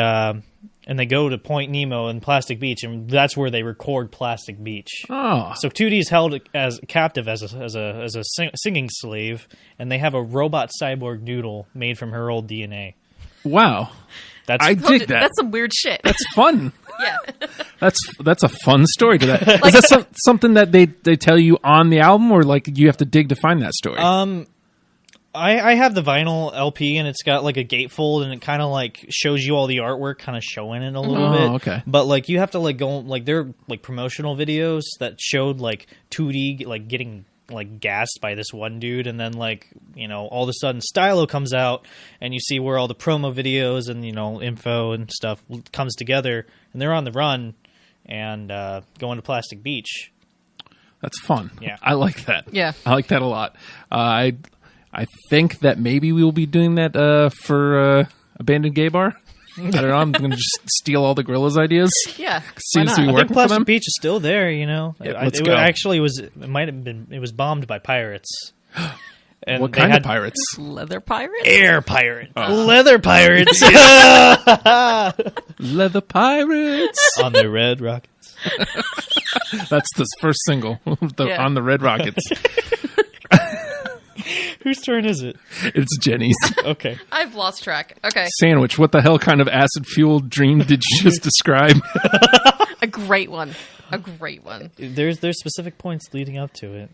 they go to Point Nemo and Plastic Beach, and that's where they record Plastic Beach. Oh. So 2D is held as captive as a singing slave, and they have a robot cyborg Noodle made from her old DNA. Wow. That's I dig that. That's some weird shit. That's fun. Yeah. That's a fun story to that. Is that something that they tell you on the album, or like you have to dig to find that story? I have the vinyl LP, and it's got like a gatefold, and it kind of like shows you all the artwork, kind of showing it a little bit. Okay. But like you have to like go like there are like promotional videos that showed like Tootie like getting like gassed by this one dude, and then like all of a sudden Stylo comes out, and you see where all the promo videos and info and stuff comes together, and they're on the run and going to Plastic Beach. That's fun. Yeah, I like that. Yeah, I like that a lot. I think that maybe we will be doing that for Abandoned Gay Bar. I don't know. I'm going to just steal all the Gorillaz ideas. Yeah, Seems to be I working think for Plastic them. Beach is still there. Yeah, let's it go. actually was. It might have been. It was bombed by pirates. And What they kind had of pirates? leather pirates. Air pirates, leather pirates. Yeah. Leather Pirates. On the Red Rockets. That's the first single on the Red Rockets. Whose turn is it? It's Jenny's. Okay. I've lost track. Okay, Sandwich, what the hell kind of acid-fueled dream did you just describe? a great one. A great one. There's specific points leading up to it.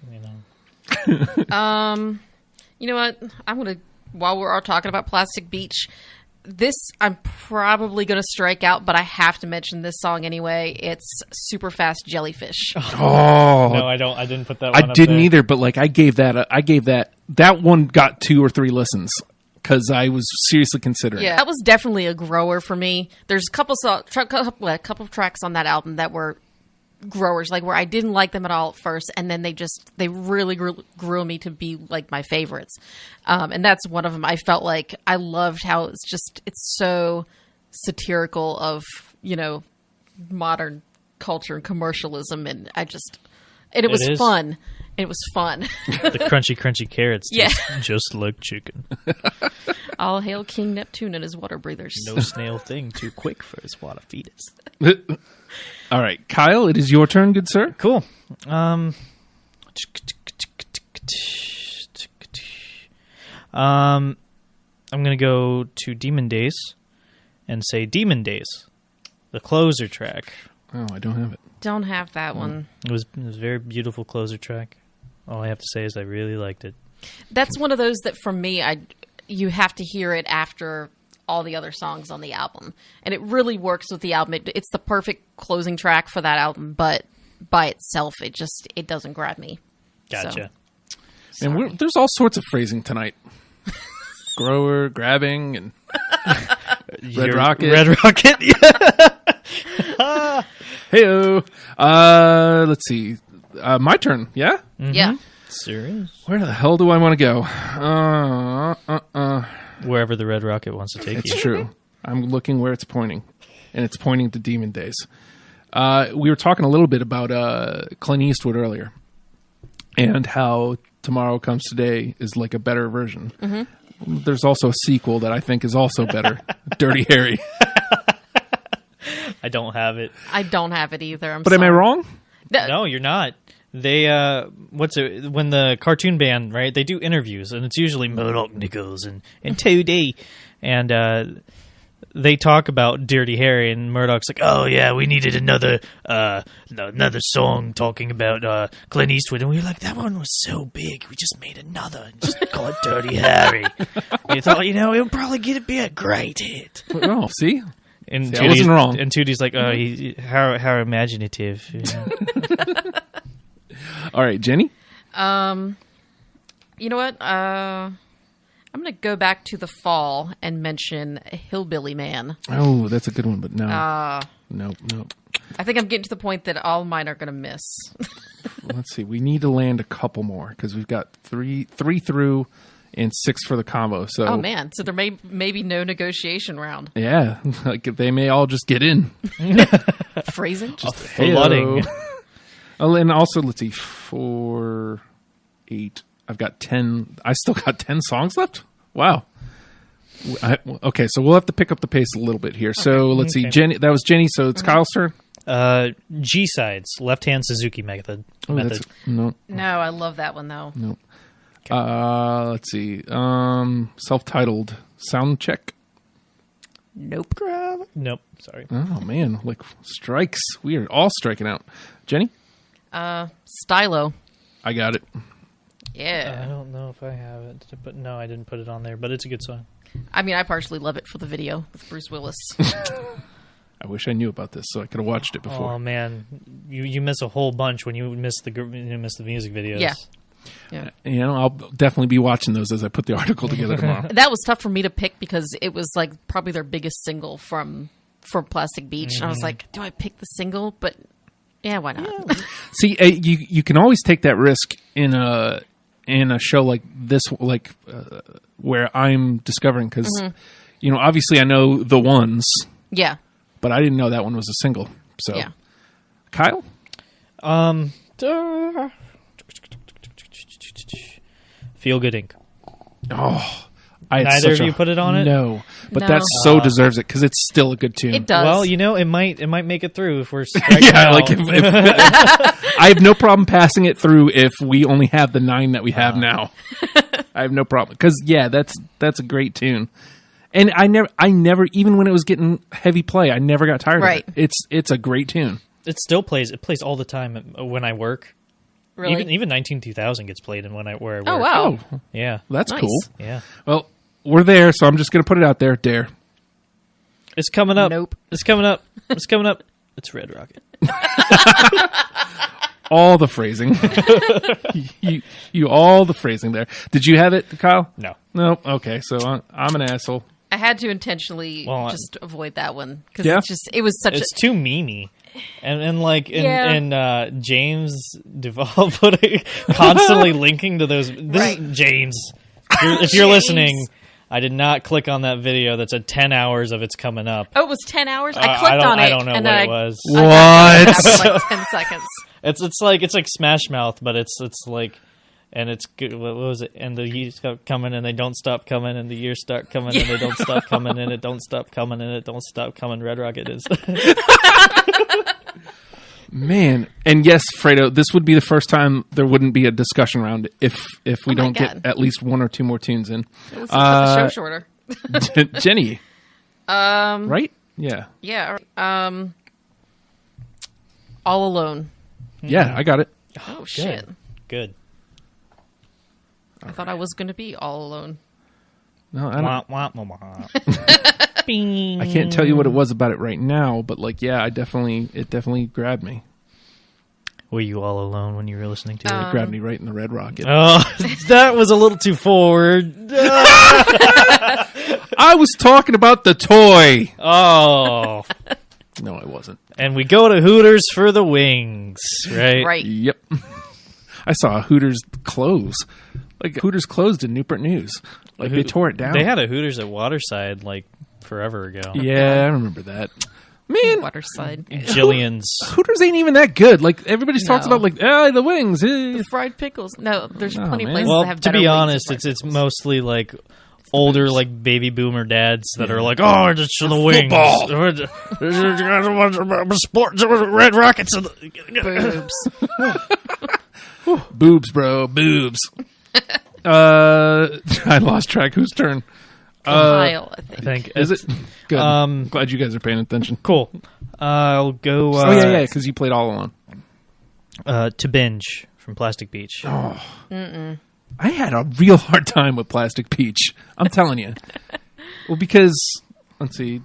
You know what? I'm gonna. While we're all talking about Plastic Beach, this I'm probably gonna strike out, but I have to mention this song anyway. It's Super Fast Jellyfish. Oh. No, I don't. I didn't put that one I up didn't there. either, but like I gave that one got 2 or 3 listens because I was seriously considering. Yeah, that was definitely a grower for me. There's a couple of tracks on that album that were growers, like where I didn't like them at all at first, and then they really grew me to be like my favorites. And that's one of them. I felt like I loved how it's so satirical of modern culture and commercialism, and it was fun. It was fun. The crunchy carrots Yeah. just like chicken. All hail King Neptune and his water breathers. No snail thing too quick for his water fetus. All right, Kyle, it is your turn, good sir. Cool. I'm going to go to Demon Days and say Demon Days, the closer track. Oh, I don't have it. Don't have that one. It was a very beautiful closer track. All I have to say is I really liked it. That's one of those that for me, you have to hear it after all the other songs on the album, and it really works with the album. It's the perfect closing track for that album, but by itself, it doesn't grab me. Gotcha. So, And there's all sorts of phrasing tonight. Grower, grabbing, and Red Rocket. Red Rocket. Yeah. Heyo. Let's see. My turn. Yeah. yeah. Serious. Where the hell do I want to go? Wherever the Red Rocket wants to take you. It's true. I'm looking where it's pointing, and it's pointing to Demon Days. We were talking a little bit about Clint Eastwood earlier, and how Tomorrow Comes Today is like a better version. Mm-hmm. There's also a sequel that I think is also better, Dirty Harry. I don't have it. I don't have it either. But am I wrong? No, you're not. They when the cartoon band, right? They do interviews, and it's usually Murdoch Nichols and 2D, and they talk about Dirty Harry, and Murdoch's like, "Oh yeah, we needed another song talking about Clint Eastwood," and we were like, "That one was so big, we just made another and just call it Dirty Harry." We thought, it'll probably be a great hit. Oh, see. And I wasn't wrong. And Tootie's like, how imaginative. All right, Jenny? You know what? I'm going to go back to the fall and mention Hillbilly Man. Oh, that's a good one, but no. Nope. I think I'm getting to the point that all mine are going to miss. Let's see. We need to land a couple more because we've got three through and 6 for the combo. So, oh, man. So there may be no negotiation round. Yeah. Like they may all just get in. Phrasing? Just flooding. Oh, and also, let's see. 4, 8. I've got 10. I still got 10 songs left? Wow. Okay, so we'll have to pick up the pace a little bit here. So let's see. Jenny, that was Jenny, so it's Kyle's turn. G-sides, left-hand Suzuki method. No. No, I love that one, though. No. Let's see. Self-titled sound check. Nope. Nope. Sorry. Oh man, like strikes. We are all striking out. Jenny, Stylo. I got it. Yeah. I don't know if I have it, but no, I didn't put it on there. But it's a good song. I mean, I partially love it for the video with Bruce Willis. I wish I knew about this so I could have watched it before. Oh man, you miss a whole bunch when you miss the music videos. Yeah. Yeah. You know, I'll definitely be watching those as I put the article together tomorrow. That was tough for me to pick because it was like probably their biggest single from Plastic Beach. And I was like, do I pick the single? But yeah, why not? See, you can always take that risk in a show like this, like where I'm discovering because you know, obviously I know the ones, Yeah. but I didn't know that one was a single. So, Yeah. Kyle, Feel Good Inc. oh, I had Neither such of you put it on it? No, but No. that so deserves it because it's still a good tune. It does. Well, you know, it might make it through if we're striking Yeah, out. like if I have no problem passing it through if we only have the 9 that we have now. I have no problem because that's a great tune, and I never even when it was getting heavy play, I never got tired Right. of it. It's a great tune. It still plays. It plays all the time when I work. really? Even 19-2000 gets played in where I work. Oh, wow. Oh, Yeah. that's Nice. cool. Yeah. Well, we're there, so I'm just going to put it out there. Dare. It's coming up. Nope. It's coming up. It's coming up. It's Red Rocket. All the phrasing. you all the phrasing there. Did you have it, Kyle? No. No. Okay, so I'm an asshole. I had to intentionally Well, just avoid that one because Yeah? it was such It's too memey. And like Yeah. and James Duvall constantly linking to those. This Right. is James. If you're James. listening, I did not click on that video that said 10 hours of it's coming up. Oh, it was 10 hours? I I clicked don't- on it. I don't know and what then it was. I got What? it after like 10 seconds. It's like Smash Mouth, but it's like, and it's good. What was it? And the years start coming, and they don't stop coming, and the years start coming, and they don't stop coming, and it don't stop coming, and it don't stop coming. Red Rocket is. Man, and yes, Fredo, this would be the first time there wouldn't be a discussion round if we Oh my don't God. get at least 1 or 2 more tunes in. Let's cut the show shorter. Jenny, right? Yeah, Yeah. All Alone. yeah, I got it. Oh, shit. Good. I thought I was going to be all alone. No, I don't. Wah, wah, wah, wah. I can't tell you what it was about it right now, but like, yeah, it definitely grabbed me. Were you all alone when you were listening to it? It grabbed me right in the Red Rocket. Oh, that was a little too forward. I was talking about the toy. Oh. No, I wasn't. And we go to Hooters for the wings, right? Right. Yep. I saw Hooters close. Like Hooters closed in Newport News. Like they tore it down. They had a Hooters at Waterside like forever ago. Yeah, I remember that. Man, Waterside. Jillian's. Hooters ain't even that good. Like everybody talks No. about like the wings. The fried pickles. No, there's Oh, plenty of man. places Well, that have to better be wings than honest, fried it's pickles. mostly like older like baby boomer dads that are like, oh, just for the wings. Sports Red Rockets. boobs. Boobs, bro, boobs. I lost track. Whose turn? Kyle, I I think. think Is it? Good. Um, Glad you guys are paying attention. cool. I'll go. Oh yeah, because you played all alone. To Binge from Plastic Beach. I had a real hard time with Plastic Peach. I'm telling you. Well, because let's see,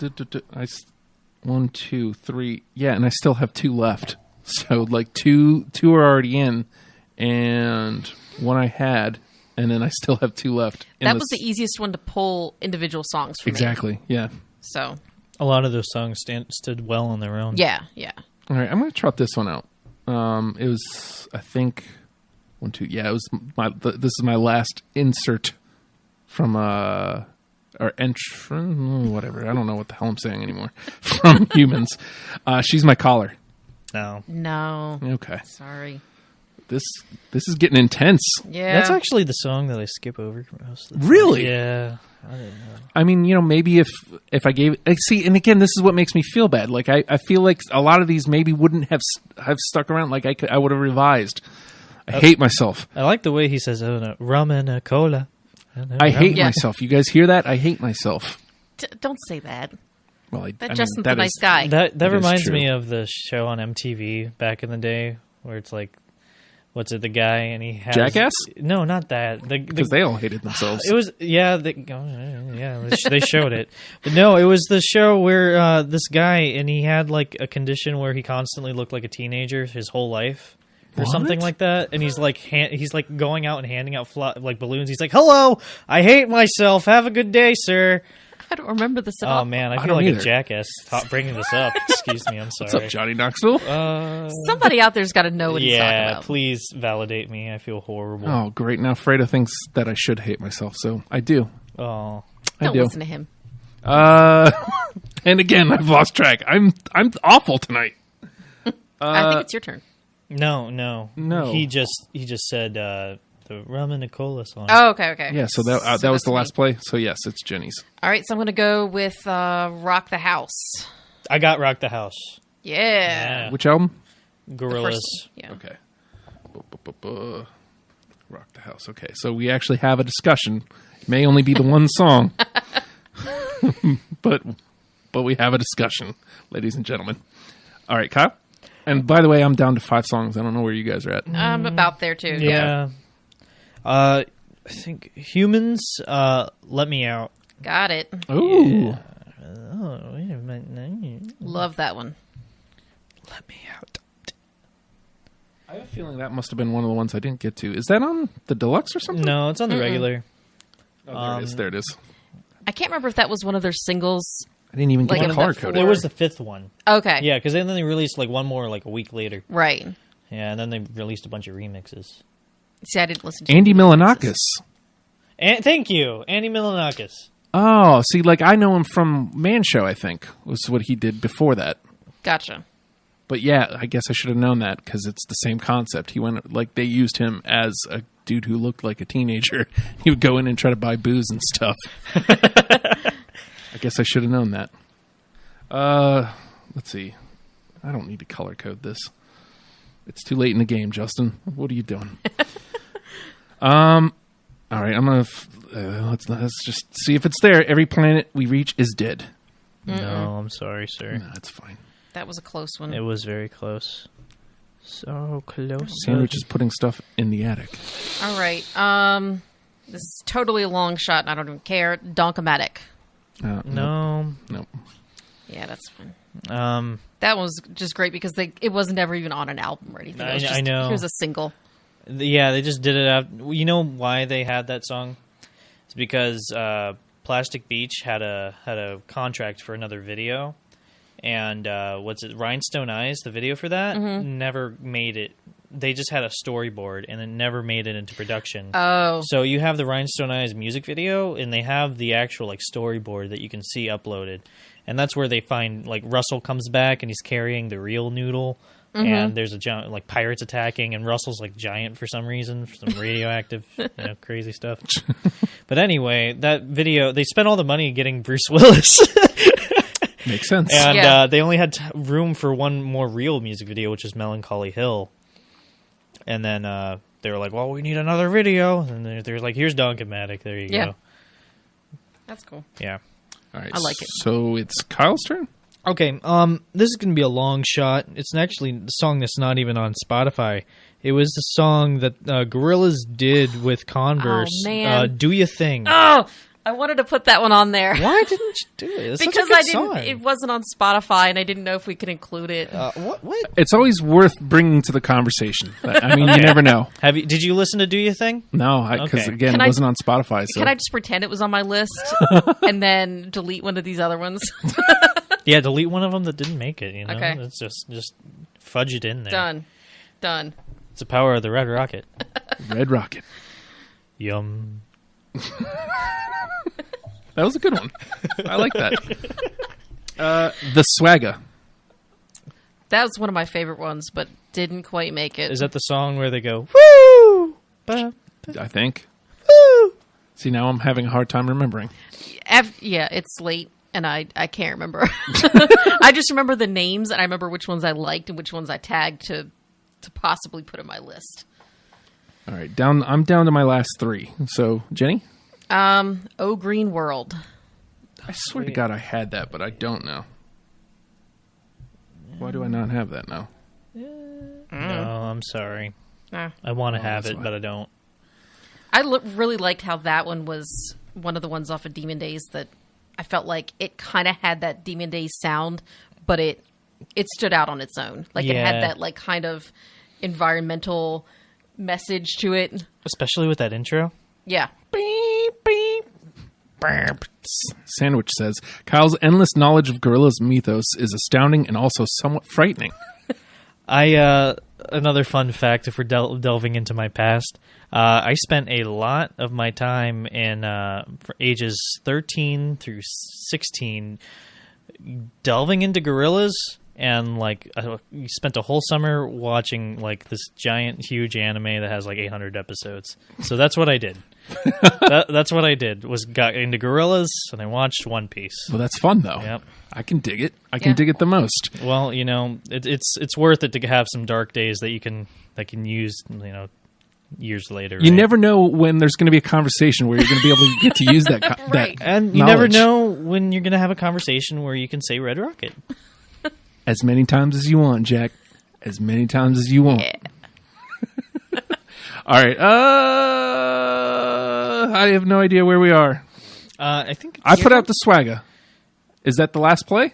1, 2, 3. Yeah, and I still have 2 left. So like two are already in, and 1 I had, and then I still have 2 left. in That this- was the easiest one to pull individual songs for me. Exactly. Yeah. So, A lot of those songs stood well on their own. yeah. All right, I'm going to trot this one out. It was, I think, 1, 2. Yeah, it was this is my last insert from our entrance, whatever. I don't know what the hell I'm saying anymore. From Humans, She's My Caller. No. Okay, Sorry. this is getting intense. Yeah. That's actually the song that I skip over most of the time. Really? Yeah. I mean, maybe if I gave see, and again, this is what makes me feel bad. Like I feel like a lot of these maybe wouldn't have stuck around. Like I would have revised. I hate myself. I like the way he says, oh, no, rum and a cola. I hate Yeah. myself. You guys hear that? I hate myself. Don't say that. Well, Justin's a nice guy. That reminds me of the show on MTV back in the day where it's like, what's it? The guy and he has Jackass? No, not that. Because they all hated themselves. It was they showed it, but no, it was the show where this guy and he had like a condition where he constantly looked like a teenager his whole life. Or something like that, and he's like going out and handing out like balloons. He's like, "Hello, I hate myself. Have a good day, sir." I don't remember this at all. Oh man, I feel like a jackass bringing this up. Excuse me, I'm sorry. What's up, Johnny Knoxville? Somebody out there's got to know what he's talking about. Yeah, please validate me. I feel horrible. Oh, great! Now Fredo thinks that I should hate myself, so I do. Oh, Don't listen to him. And again, I've lost track. I'm awful tonight. I think it's your turn. No. He just said the Rum and Nicola song. Oh, okay. Yeah, so that was the last play. So yes, it's Jenny's. All right, so I'm going to go with Rock the House. I got Rock the House. Yeah. Which album? Gorillaz. Yeah. Okay. Rock the House. Okay, so we actually have a discussion. It may only be the one song, but we have a discussion, ladies and gentlemen. All right, Kyle. And by the way, I'm down to 5 songs. I don't know where you guys are at. I'm about there too. Yeah. I think Humans. Let Me Out. Got it. Ooh. Yeah. Oh, wait a minute. Love that one. Let Me Out. I have a feeling that must have been one of the ones I didn't get to. Is that on the deluxe or something? No, it's on the regular. Oh, there it is. There it is. I can't remember if that was one of their singles. I didn't even Like get the in color the code. It was the 5th one. Okay. Yeah, because then they released like one more like a week later. Right. Yeah, and then they released a bunch of remixes. See, I didn't listen to Andy the Milonakis. And thank you, Andy Milonakis. Oh, see, like I know him from Man Show, I think, was what he did before that. Gotcha. But yeah, I guess I should have known that because it's the same concept. He went, like, they used him as a dude who looked like a teenager. He would go in and try to buy booze and stuff. I guess I should have known that. Let's see. I don't need to color code this. It's too late in the game, Justin. What are you doing? All right, I'm gonna let's just see if it's there. Every planet we reach is dead. No, I'm sorry, sir. No, that's fine. That was a close one. It was very close. So close. Sandwich is putting stuff in the attic. All right. This is totally a long shot, and I don't even care. Donkomatic. No. Yeah, that's fine. That was just great because it wasn't ever even on an album or anything. It was just, I know. It was a single. Yeah, they just did it out. You know why they had that song? It's because Plastic Beach had a contract for another video, and Rhinestone Eyes, the video for that, never made it. They just had a storyboard, and it never made it into production. Oh. So you have the Rhinestone Eyes music video, and they have the actual like storyboard that you can see uploaded. And that's where they find, like, Russell comes back, and he's carrying the real noodle, and there's a giant, like, pirates attacking, and Russell's, like, giant for some reason, for some radioactive, crazy stuff. But anyway, that video, they spent all the money getting Bruce Willis. Makes sense. And they only had room for one more real music video, which is Melancholy Hill. And then they were like, well, we need another video. And they're like, here's Donkomatic. There you go. That's cool. Yeah. All right, I like it. So it's Kyle's turn? Okay, this is going to be a long shot. It's actually the song that's not even on Spotify. It was the song that Gorillaz did with Converse. Oh, man. Do You Thing. Oh, I wanted to put that one on there. Why didn't you do it? It's Because such a good I didn't. song. It wasn't on Spotify, and I didn't know if we could include it. What? It's always worth bringing to the conversation. I mean, you never know. Did you listen to Do You Thing? No, because, Okay. again, it wasn't on Spotify. So. Can I just pretend it was on my list and then delete one of these other ones? Yeah, delete one of them that didn't make it. Okay. It's just fudge it in there. Done. It's the power of the Red Rocket. Red Rocket. Yum. That was a good one. I like that. The Swagger. That was one of my favorite ones, but didn't quite make it. Is that the song where they go, woo? I think. Woo! See, now I'm having a hard time remembering. Yeah, it's late, and I can't remember. I just remember the names, and I remember which ones I liked and which ones I tagged to possibly put in my list. All right, I'm down to my last 3. So, Jenny? Oh Green World. I swear to God I had that, but I don't know. Why do I not have that now? No, I'm sorry. Ah. I want to have that's it, why. but I don't. I really liked how that one was one of the ones off of Demon Days that I felt like it kind of had that Demon Days sound, but it stood out on its own. Like it had that like kind of environmental message to it. Especially with that intro. Yeah. Beep, beep. Burp. Sandwich says, Kyle's endless knowledge of Gorillaz mythos is astounding and also somewhat frightening. Another fun fact, if we're delving into my past, I spent a lot of my time in for ages 13 through 16 delving into Gorillaz, and like I spent a whole summer watching like this giant, huge anime that has like 800 episodes. So that's what I did. That's what I did. Was got into Gorillaz and I watched One Piece. Well, that's fun though. Yep. I can dig it. I can dig it the most. Well, you know, it's worth it to have some dark days that you can use, you know, years later. You right? never know when there's going to be a conversation where you're going to be able to get to use that. Right. And you never know when you're going to have a conversation where you can say Red Rocket. As many times as you want, Jack. As many times as you want. Yeah. All right. I have no idea where we are. I think I put out the swagger. Is that the last play?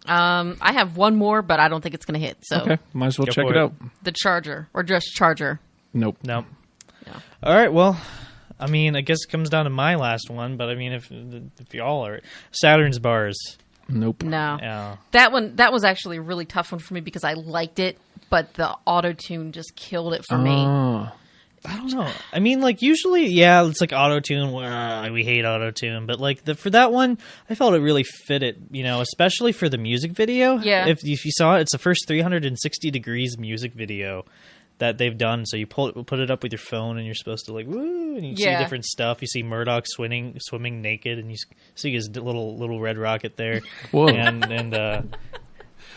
I have one more, but I don't think it's going to hit. So Okay. Might as well Go check for it it. out. the Charger or just Charger. Nope. no. Yeah. All right. Well, I mean, I guess it comes down to my last one, but I mean, if y'all are Saturn's Bars, Nope. No. yeah. That was actually a really tough one for me because I liked it, but the auto tune just killed it for me. Oh. I don't know. I mean, like usually, yeah, it's like auto tune. We hate auto tune, but like for that one, I felt it really fit it. You know, especially for the music video. Yeah. If you saw it, it's the first 360 degrees music video that they've done. So you put it up with your phone, and you're supposed to like woo, and you see different stuff. You see Murdoch swimming naked, and you see his little red rocket there. Whoa. And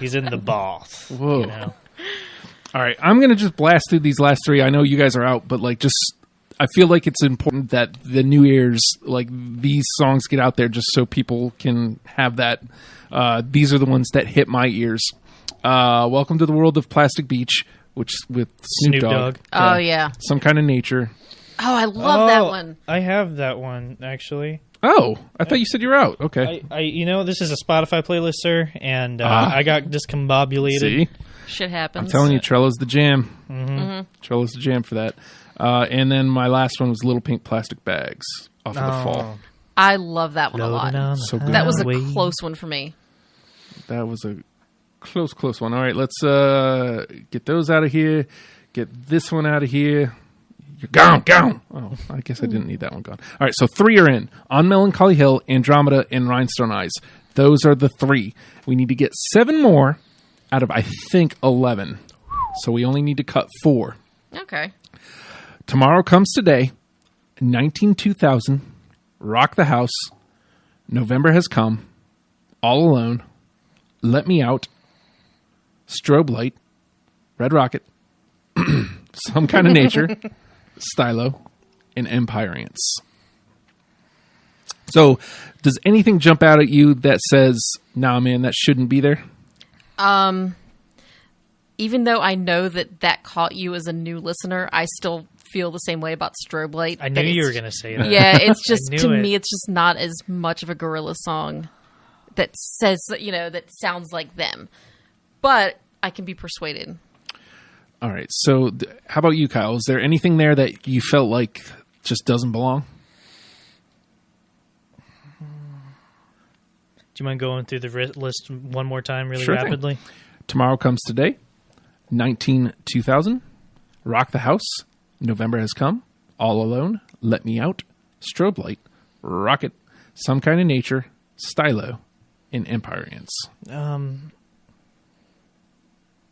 he's in the bath. Whoa. You know? All right, I'm going to just blast through these last three. I know you guys are out, but like I feel like it's important that the new ears, like these songs get out there just so people can have that. These are the ones that hit my ears. Welcome to the World of Plastic Beach, which with Snoop Dogg. Oh, yeah. Some Kind of Nature. Oh, I love that one. I have that one actually. Oh, I thought you said you were out. Okay. I you know, this is a Spotify playlist, sir, and I got discombobulated. See? Shit happens. I'm telling you, Trello's the jam. Mm-hmm. Trello's the jam for that. And then my last one was Little Pink Plastic Bags off of The Fall. I love that one a lot. So good. That was a close one for me. That was a close one. All right, let's get those out of here. Get this one out of here. You're gone. Oh, I guess I didn't need that one gone. All right, so 3 are in. On Melancholy Hill, Andromeda, and Rhinestone Eyes. Those are the 3. We need to get 7 more out of, I think, 11. So we only need to cut 4. Okay. Tomorrow Comes Today, 2000, Rock the House, November Has Come, All Alone, Let Me Out, Strobe Light, Red Rocket, Some Kind of Nature, Stylo, and Empyreans. So, does anything jump out at you that says, nah, man, that shouldn't be there? Even though I know that caught you as a new listener, I still feel the same way about Strobe Light. I knew you were going to say that. Yeah, it's just, I to knew it. me, it's just not as much of a Gorillaz song that says, that sounds like them. But I can be persuaded. All right, so how about you, Kyle? Is there anything there that you felt like just doesn't belong? Do you mind going through the list one more time really Sure thing. rapidly? Tomorrow Comes Today, 2000, Rock the House, November Has Come, All Alone, Let Me Out, Strobe Light, Rocket, Some Kind of Nature, Stylo, and Empyreans. I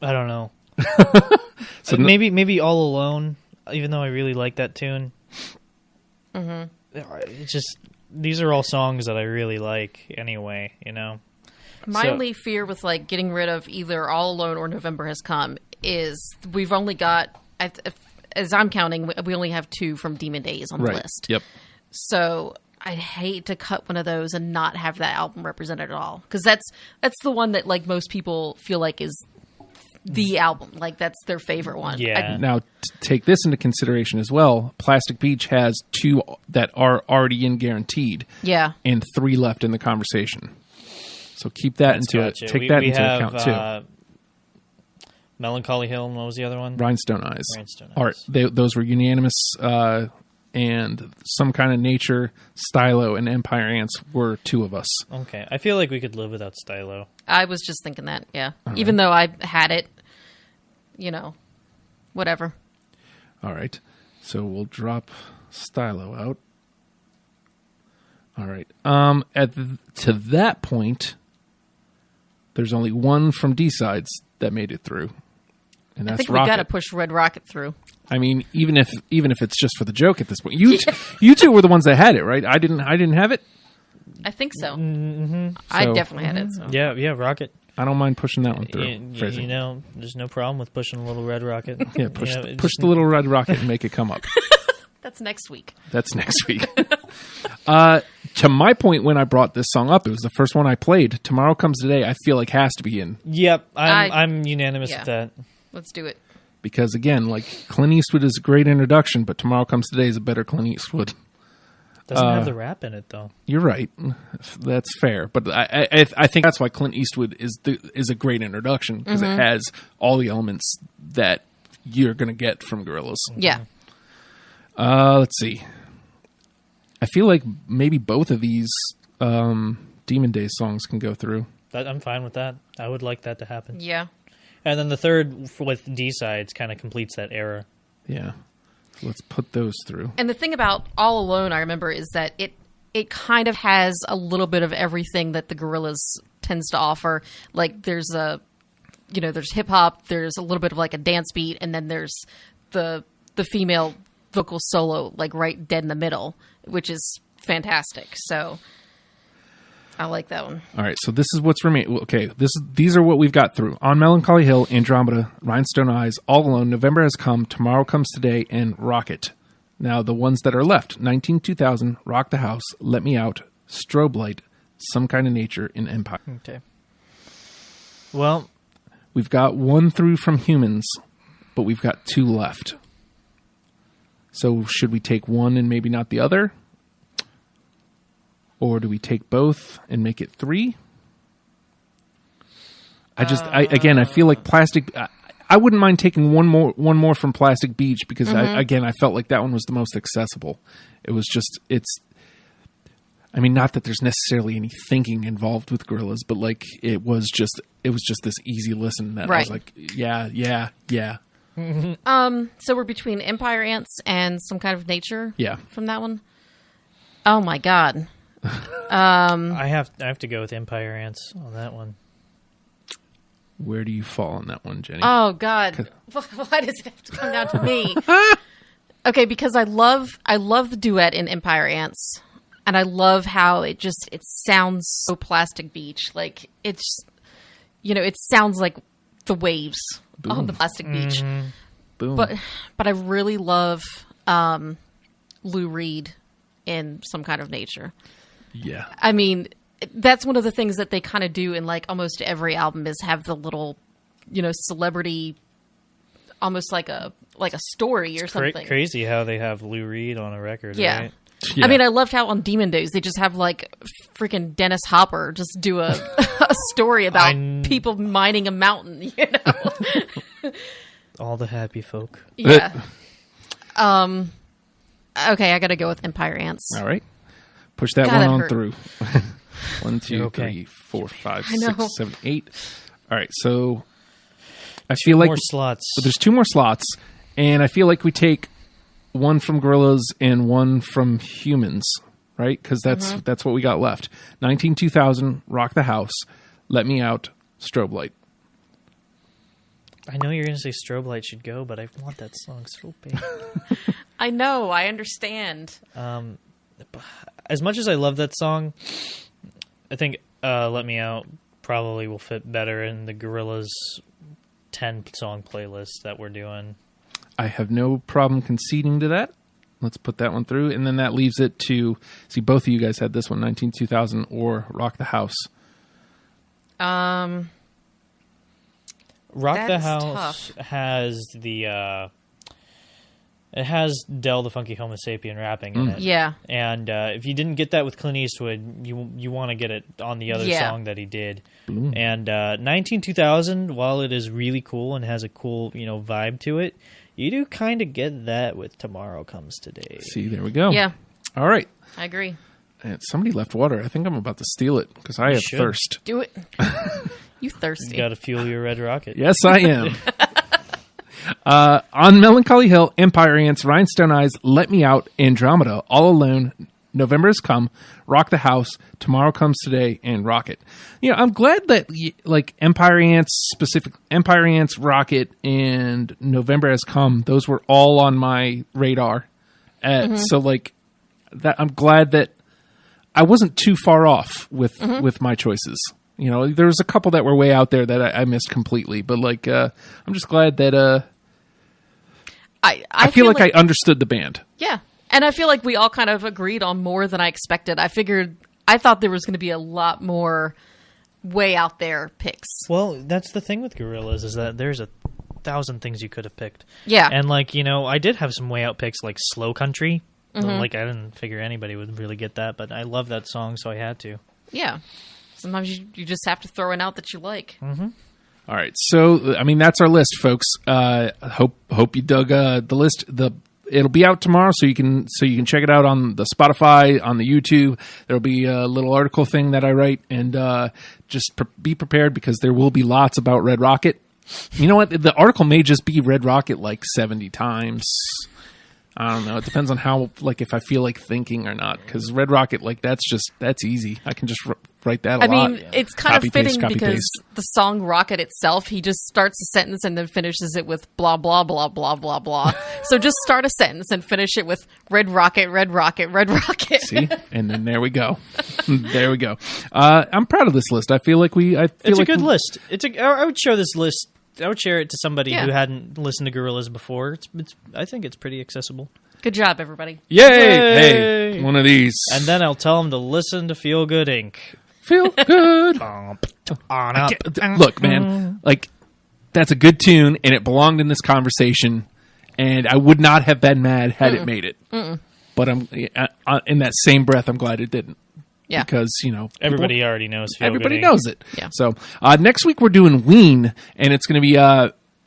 don't know. So maybe All Alone, even though I really like that tune. Mm-hmm. It's just, these are all songs that I really like anyway, you know? My So- only fear with like getting rid of either All Alone or November Has Come is we've only got, as I'm counting, we only have 2 from Demon Days on the right. list. Yep. So I'd hate to cut one of those and not have that album represented at all, because that's the one that like most people feel like is the album, like that's their favorite one. Yeah. Now, take this into consideration as well. Plastic Beach has 2 that are already in guaranteed. Yeah. And 3 left in the conversation. So keep that into it. Take that into account too. Melancholy Hill, and what was the other one? Rhinestone Eyes. Rhinestone Eyes. Those were unanimous, and Some Kind of Nature, Stylo, and Empire Ants were 2 of us. Okay. I feel like we could live without Stylo. I was just thinking that, yeah. Even though I had it, whatever. All right. So we'll drop Stylo out. All right. To that point, there's only one from D-Sides that made it through. And that's I think Rocket. we got to push Red Rocket through. I mean, even if it's just for the joke at this point, you two were the ones that had it, right? I didn't have it. I think so. Mm-hmm. I So- definitely had it. So. Yeah, Rocket. I don't mind pushing that one through. Phrasing. There's no problem with pushing a little Red Rocket. Yeah, push the little red rocket and make it come up. That's next week. That's next week. To my point, when I brought this song up, it was the first one I played. Tomorrow Comes Today, I feel like has to be in. Yep, I'm unanimous with that. Let's do it. Because again, like Clint Eastwood is a great introduction, but Tomorrow Comes Today is a better Clint Eastwood. Doesn't have the rap in it though. You're right. That's fair, but I think that's why Clint Eastwood is a great introduction, because it has all the elements that you're going to get from Gorillaz. Yeah. Let's see. I feel like maybe both of these Demon Days songs can go through. I'm fine with that. I would like that to happen. Yeah. And then the third with D-Sides kind of completes that era. Yeah. So let's put those through. And the thing about All Alone, I remember, is that it kind of has a little bit of everything that the Gorillaz tends to offer. Like there's there's hip hop, there's a little bit of like a dance beat, and then there's the female vocal solo like right dead in the middle, which is fantastic. So I like that one. All right, so this is what's remaining. Okay, these are what we've got through. On Melancholy Hill, Andromeda, Rhinestone Eyes, All Alone, November Has Come, Tomorrow Comes Today, and Rocket. Now, the ones that are left, 19-2000, Rock the House, Let Me Out, Strobe Light, Some Kind of Nature, and Empire. Okay. Well, we've got 1 through from Humans, but we've got 2 left. So should we take 1 and maybe not the other? Or do we take both and make it 3? I feel like Plastic. I wouldn't mind taking one more from Plastic Beach, because I felt like that one was the most accessible. It was just not that there's necessarily any thinking involved with Gorillaz, but like it was just this easy listen that I was like, yeah. So we're between Empire Ants and Some Kind of Nature. Yeah. From that one. Oh my God. I have to go with Empire Ants on that one. Where do you fall on that one, Jenny? Oh God. Why does it have to come down to me? Okay, because I love the duet in Empire Ants, and I love how it sounds so Plastic Beach. Like it's it sounds like the waves on the Plastic Beach. Boom. But I really love Lou Reed in Some Kind of Nature. Yeah. I mean, that's one of the things that they kind of do in like almost every album, is have the little, celebrity, almost like a story or something. Crazy how they have Lou Reed on a record. Yeah. Right? Yeah. I mean, I loved how on Demon Days they just have like freaking Dennis Hopper just do a story about people mining a mountain. All the happy folk. Yeah. Okay, I got to go with Empire Ants. All right. Push that God, one that on hurt. through. 1, 2, 3, 4, 5, 6, 7, 8. All right, so I feel like more slots. So there's 2 more slots, and I feel like we take 1 from Gorillaz and 1 from Humans, right? Because that's what we got left. 19-2000, Rock the House, Let Me Out, Strobe Light. I know you're going to say Strobe Light should go, but I want that song so bad. I know, I understand. As much as I love that song, I think Let Me Out probably will fit better in the Gorillaz 10-song playlist that we're doing. I have no problem conceding to that. Let's put that one through. And then that leaves it to, see, both of you guys had this one, 19-2000 or Rock the House. Rock the House tough. has the... it has Del the Funky Homo Sapien rapping in it. Yeah. And if you didn't get that with Clint Eastwood, you want to get it on the other song that he did. And 19-2000, while it is really cool and has a cool vibe to it, you do kind of get that with Tomorrow Comes Today. See, there we go. Yeah. All right. I agree. And somebody left water. I think I'm about to steal it because I have thirst. Do it. You thirsty. You got to fuel your red rocket. Yes, I am. On Melancholy Hill, Empire Ants, Rhinestone Eyes, Let Me Out, Andromeda, All Alone, November Has Come, Rock the House, Tomorrow Comes Today, and Rocket. I'm glad that Empire Ants, Rocket, and November Has Come, those were all on my radar. So that I'm glad that I wasn't too far off with my choices. There was a couple that were way out there that I missed completely, but I'm just glad that I feel like I understood the band. Yeah. And I feel like we all kind of agreed on more than I expected. I thought there was going to be a lot more way out there picks. Well, that's the thing with Gorillaz is that there's 1,000 things you could have picked. Yeah. And I did have some way out picks like Slow Country. I didn't figure anybody would really get that, but I love that song, so I had to. Yeah. Sometimes you just have to throw one out that you like. Mm-hmm. All right. So, that's our list, folks. Hope you dug the list. It'll be out tomorrow, so you can check it out on the Spotify, on the YouTube. There'll be a little article thing that I write, and just be prepared because there will be lots about Red Rocket. You know what? The article may just be Red Rocket 70 times. I don't know. It depends on how, if I feel like thinking or not. Because Red Rocket, that's easy. I can just write that a lot. I mean, it's kind of fitting copy, because paste. the song Rocket itself, he just starts a sentence and then finishes it with blah, blah, blah, blah, blah, blah. So just start a sentence and finish it with Red Rocket, Red Rocket, Red Rocket. See? And then there we go. There we go. I'm proud of this list. I feel like it's a good list. I would share this list. I would share it to somebody who hadn't listened to Gorillaz before. I think it's pretty accessible. Good job, everybody. Yay! Hey, one of these. And then I'll tell them to listen to Feel Good Inc. Feel good. Look, man, that's a good tune, and it belonged in this conversation, and I would not have been mad had it made it. But I'm in that same breath, I'm glad it didn't. Yeah. Because, everybody already knows Feel everybody Good knows it. Yeah. So next week we're doing Ween, and it's going to be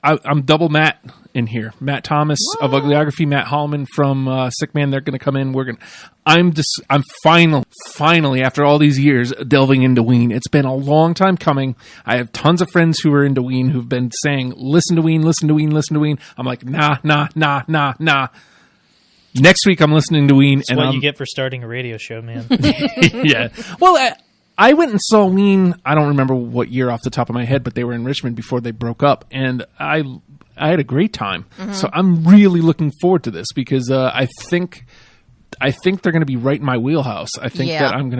I'm double Matt in here. Matt Thomas of Ugliography, Matt Holloman from Sick Man. They're going to come in. I'm finally after all these years delving into Ween. It's been a long time coming. I have tons of friends who are into Ween who've been saying, "Listen to Ween, listen to Ween, listen to Ween." I'm like, nah. Next week I'm listening to Ween. That's what you get for starting a radio show, man. Yeah. Well, I went and saw Ween. I don't remember what year off the top of my head, but they were in Richmond before they broke up, and I had a great time. So I'm really looking forward to this because I think they're going to be right in my wheelhouse. I think that I'm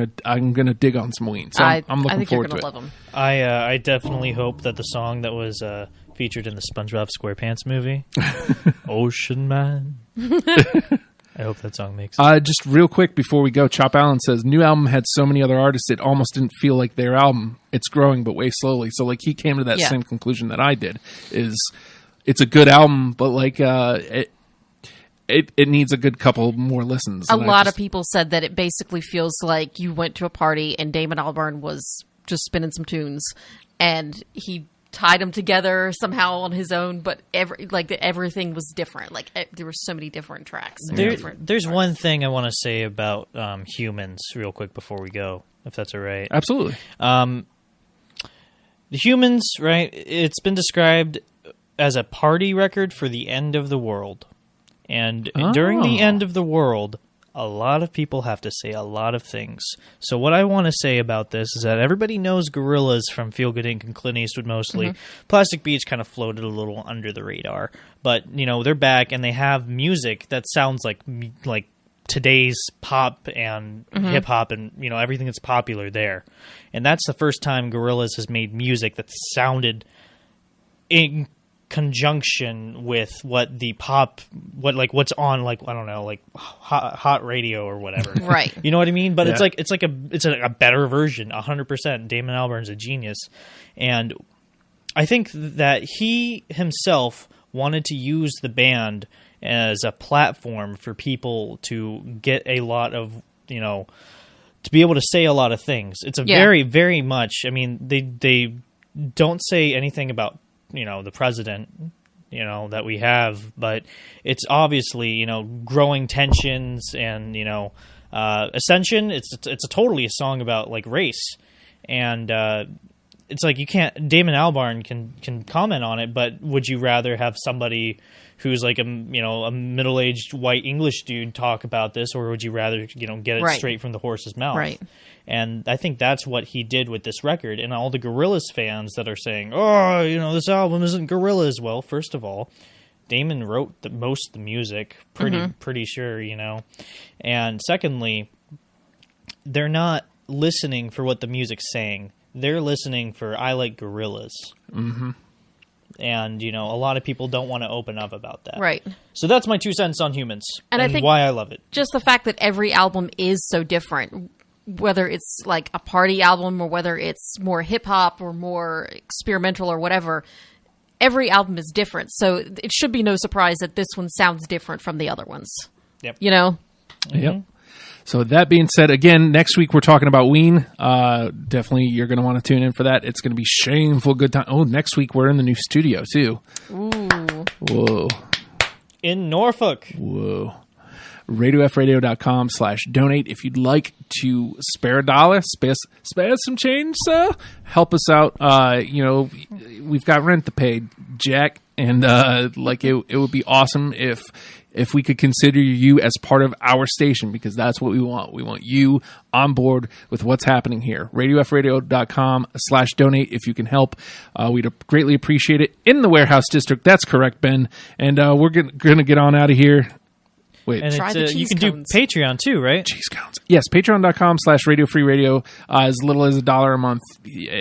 gonna dig on some Ween. So I'm looking forward to it. Love them. I definitely hope that the song that was featured in the SpongeBob SquarePants movie, Ocean Man. I hope that song makes it. Just real quick before we go, Chop Allen says, new album had so many other artists, it almost didn't feel like their album. It's growing, but way slowly. So he came to that same conclusion that I did, is it's a good album, but it needs a good couple more listens. A lot of people said that it basically feels like you went to a party and Damon Albarn was just spinning some tunes and he tied them together somehow on his own, but everything was different. There were so many different tracks. There's one thing I want to say about Humans real quick before we go, if that's all right. Absolutely. The Humans, right? It's been described as a party record for the end of the world. And during the end of the world, a lot of people have to say a lot of things. So what I want to say about this is that everybody knows Gorillaz from Feel Good Inc. and Clint Eastwood mostly. Plastic Beach kind of floated a little under the radar. But, they're back and they have music that sounds like today's pop and hip-hop and, everything that's popular there. And that's the first time Gorillaz has made music that sounded conjunction with what the what's on, like, I don't know, like hot radio or whatever. Right. You know what I mean? But Yeah. it's a better version, 100%. Damon Albarn's a genius. And I think that he himself wanted to use the band as a platform for people to get a lot of, to be able to say a lot of things. It's a very, very much, I mean, they don't say anything about, the president, that we have, but it's obviously, growing tensions and, ascension. It's totally a song about, like, race. And, it's like, you can't, Damon Albarn can comment on it, but would you rather have somebody who's like a middle-aged white English dude talk about this, or would you rather, get it straight from the horse's mouth? Right. And I think that's what he did with this record. And all the Gorillaz fans that are saying, oh, this album isn't Gorillaz. Well, first of all, Damon wrote most of the music, pretty sure, And secondly, they're not listening for what the music's saying. They're listening for, I like Gorillaz. Mm-hmm. And, a lot of people don't want to open up about that. Right. So that's my 2 cents on Humans, and I think why I love it. Just the fact that every album is so different, whether it's like a party album or whether it's more hip-hop or more experimental or whatever, every album is different. So it should be no surprise that this one sounds different from the other ones. Yep. Yep. So that being said, again, next week we're talking about Ween. Definitely you're going to want to tune in for that. It's going to be shameful good time. Oh, next week we're in the new studio too. Ooh. Whoa. In Norfolk. Whoa. RadioFradio.com/donate. If you'd like to spare a dollar, spare some change, sir, help us out. We've got rent to pay, Jack, and it would be awesome if we could consider you as part of our station, because that's what we want. We want you on board with what's happening here. RadioFradio.com/donate. If you can help, we'd greatly appreciate it. In the Warehouse District, that's correct, Ben. And we're going to get on out of here. Wait, and try the cheese you can cones. do Patreon too, right? Cheese cones. Yes, patreon.com/Radio Free Radio, as little as $1 a month.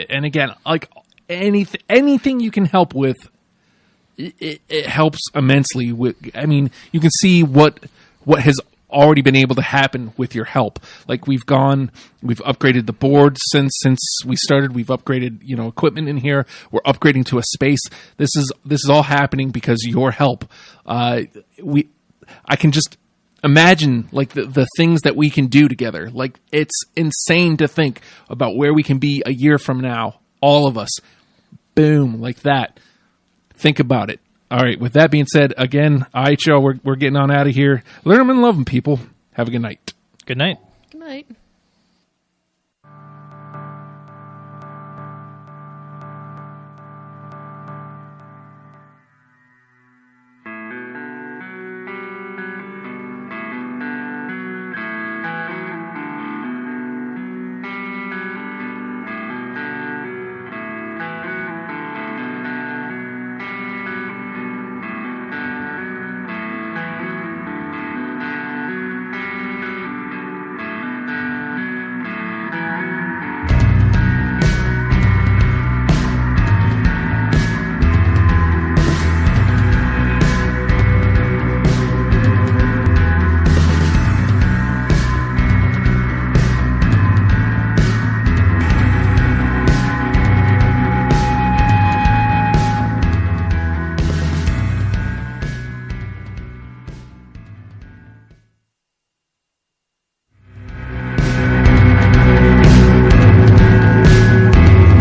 And again, like anything you can help with, it helps immensely. You can see what has already been able to happen with your help. Like we've upgraded the board since we started. We've upgraded, equipment in here. We're upgrading to a space. This is all happening because your help. I can just imagine like the things that we can do together. Like it's insane to think about where we can be a year from now. All of us. Boom, like that. Think about it. All right, with that being said, again, all right, y'all, we're getting on out of here. Learn them and love them, people. Have a good night. Good night. Good night.